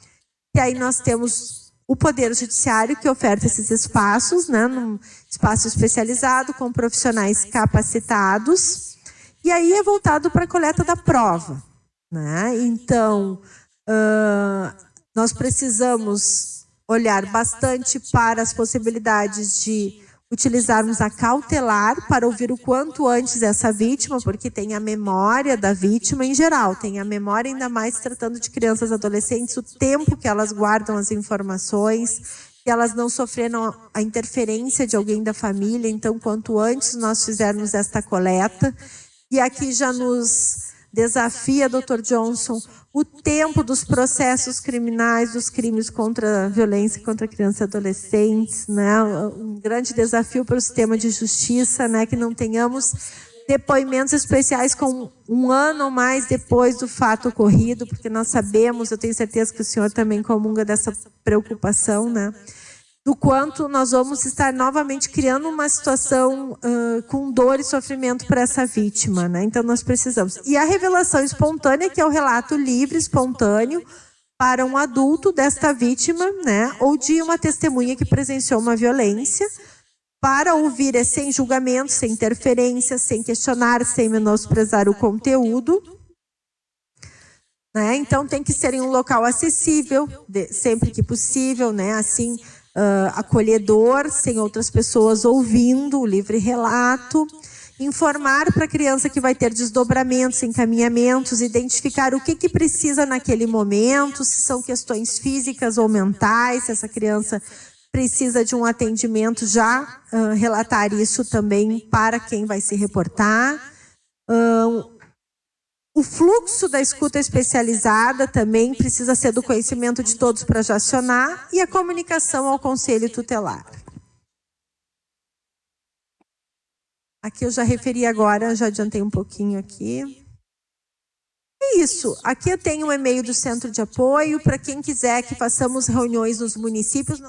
que aí nós temos o Poder Judiciário, que oferta esses espaços, né, num espaço especializado, com profissionais capacitados, e aí é voltado para a coleta da prova, né? Então, nós precisamos olhar bastante para as possibilidades de utilizarmos a cautelar para ouvir o quanto antes essa vítima, porque tem a memória da vítima em geral, tem a memória ainda mais tratando de crianças e adolescentes, o tempo que elas guardam as informações, que elas não sofreram a interferência de alguém da família. Então, quanto antes nós fizermos esta coleta, e aqui já nos desafia, Dr. Johnson, o tempo dos processos criminais, dos crimes contra a violência contra crianças e adolescentes, né? Um grande desafio para o sistema de justiça, né? Que não tenhamos depoimentos especiais com 1 ano ou mais depois do fato ocorrido, porque nós sabemos, eu tenho certeza que o senhor também comunga dessa preocupação, né? Do quanto nós vamos estar novamente criando uma situação com dor e sofrimento para essa vítima, né? Então nós precisamos. E a revelação espontânea, que é o relato livre, espontâneo, para um adulto desta vítima, né? Ou de uma testemunha que presenciou uma violência, para ouvir sem julgamento, sem interferência, sem questionar, sem menosprezar o conteúdo. Né? Então tem que ser em um local acessível, sempre que possível, né? Assim, acolhedor, sem outras pessoas ouvindo o livre relato. Informar para a criança que vai ter desdobramentos, encaminhamentos, identificar o que precisa naquele momento, se são questões físicas ou mentais, se essa criança precisa de um atendimento, já relatar isso também para quem vai se reportar. O fluxo da escuta especializada também precisa ser do conhecimento de todos para já acionar, e a comunicação ao conselho tutelar. Aqui eu já referi agora, já adiantei um pouquinho aqui. É isso. Aqui eu tenho um e-mail do Centro de Apoio para quem quiser que façamos reuniões nos municípios.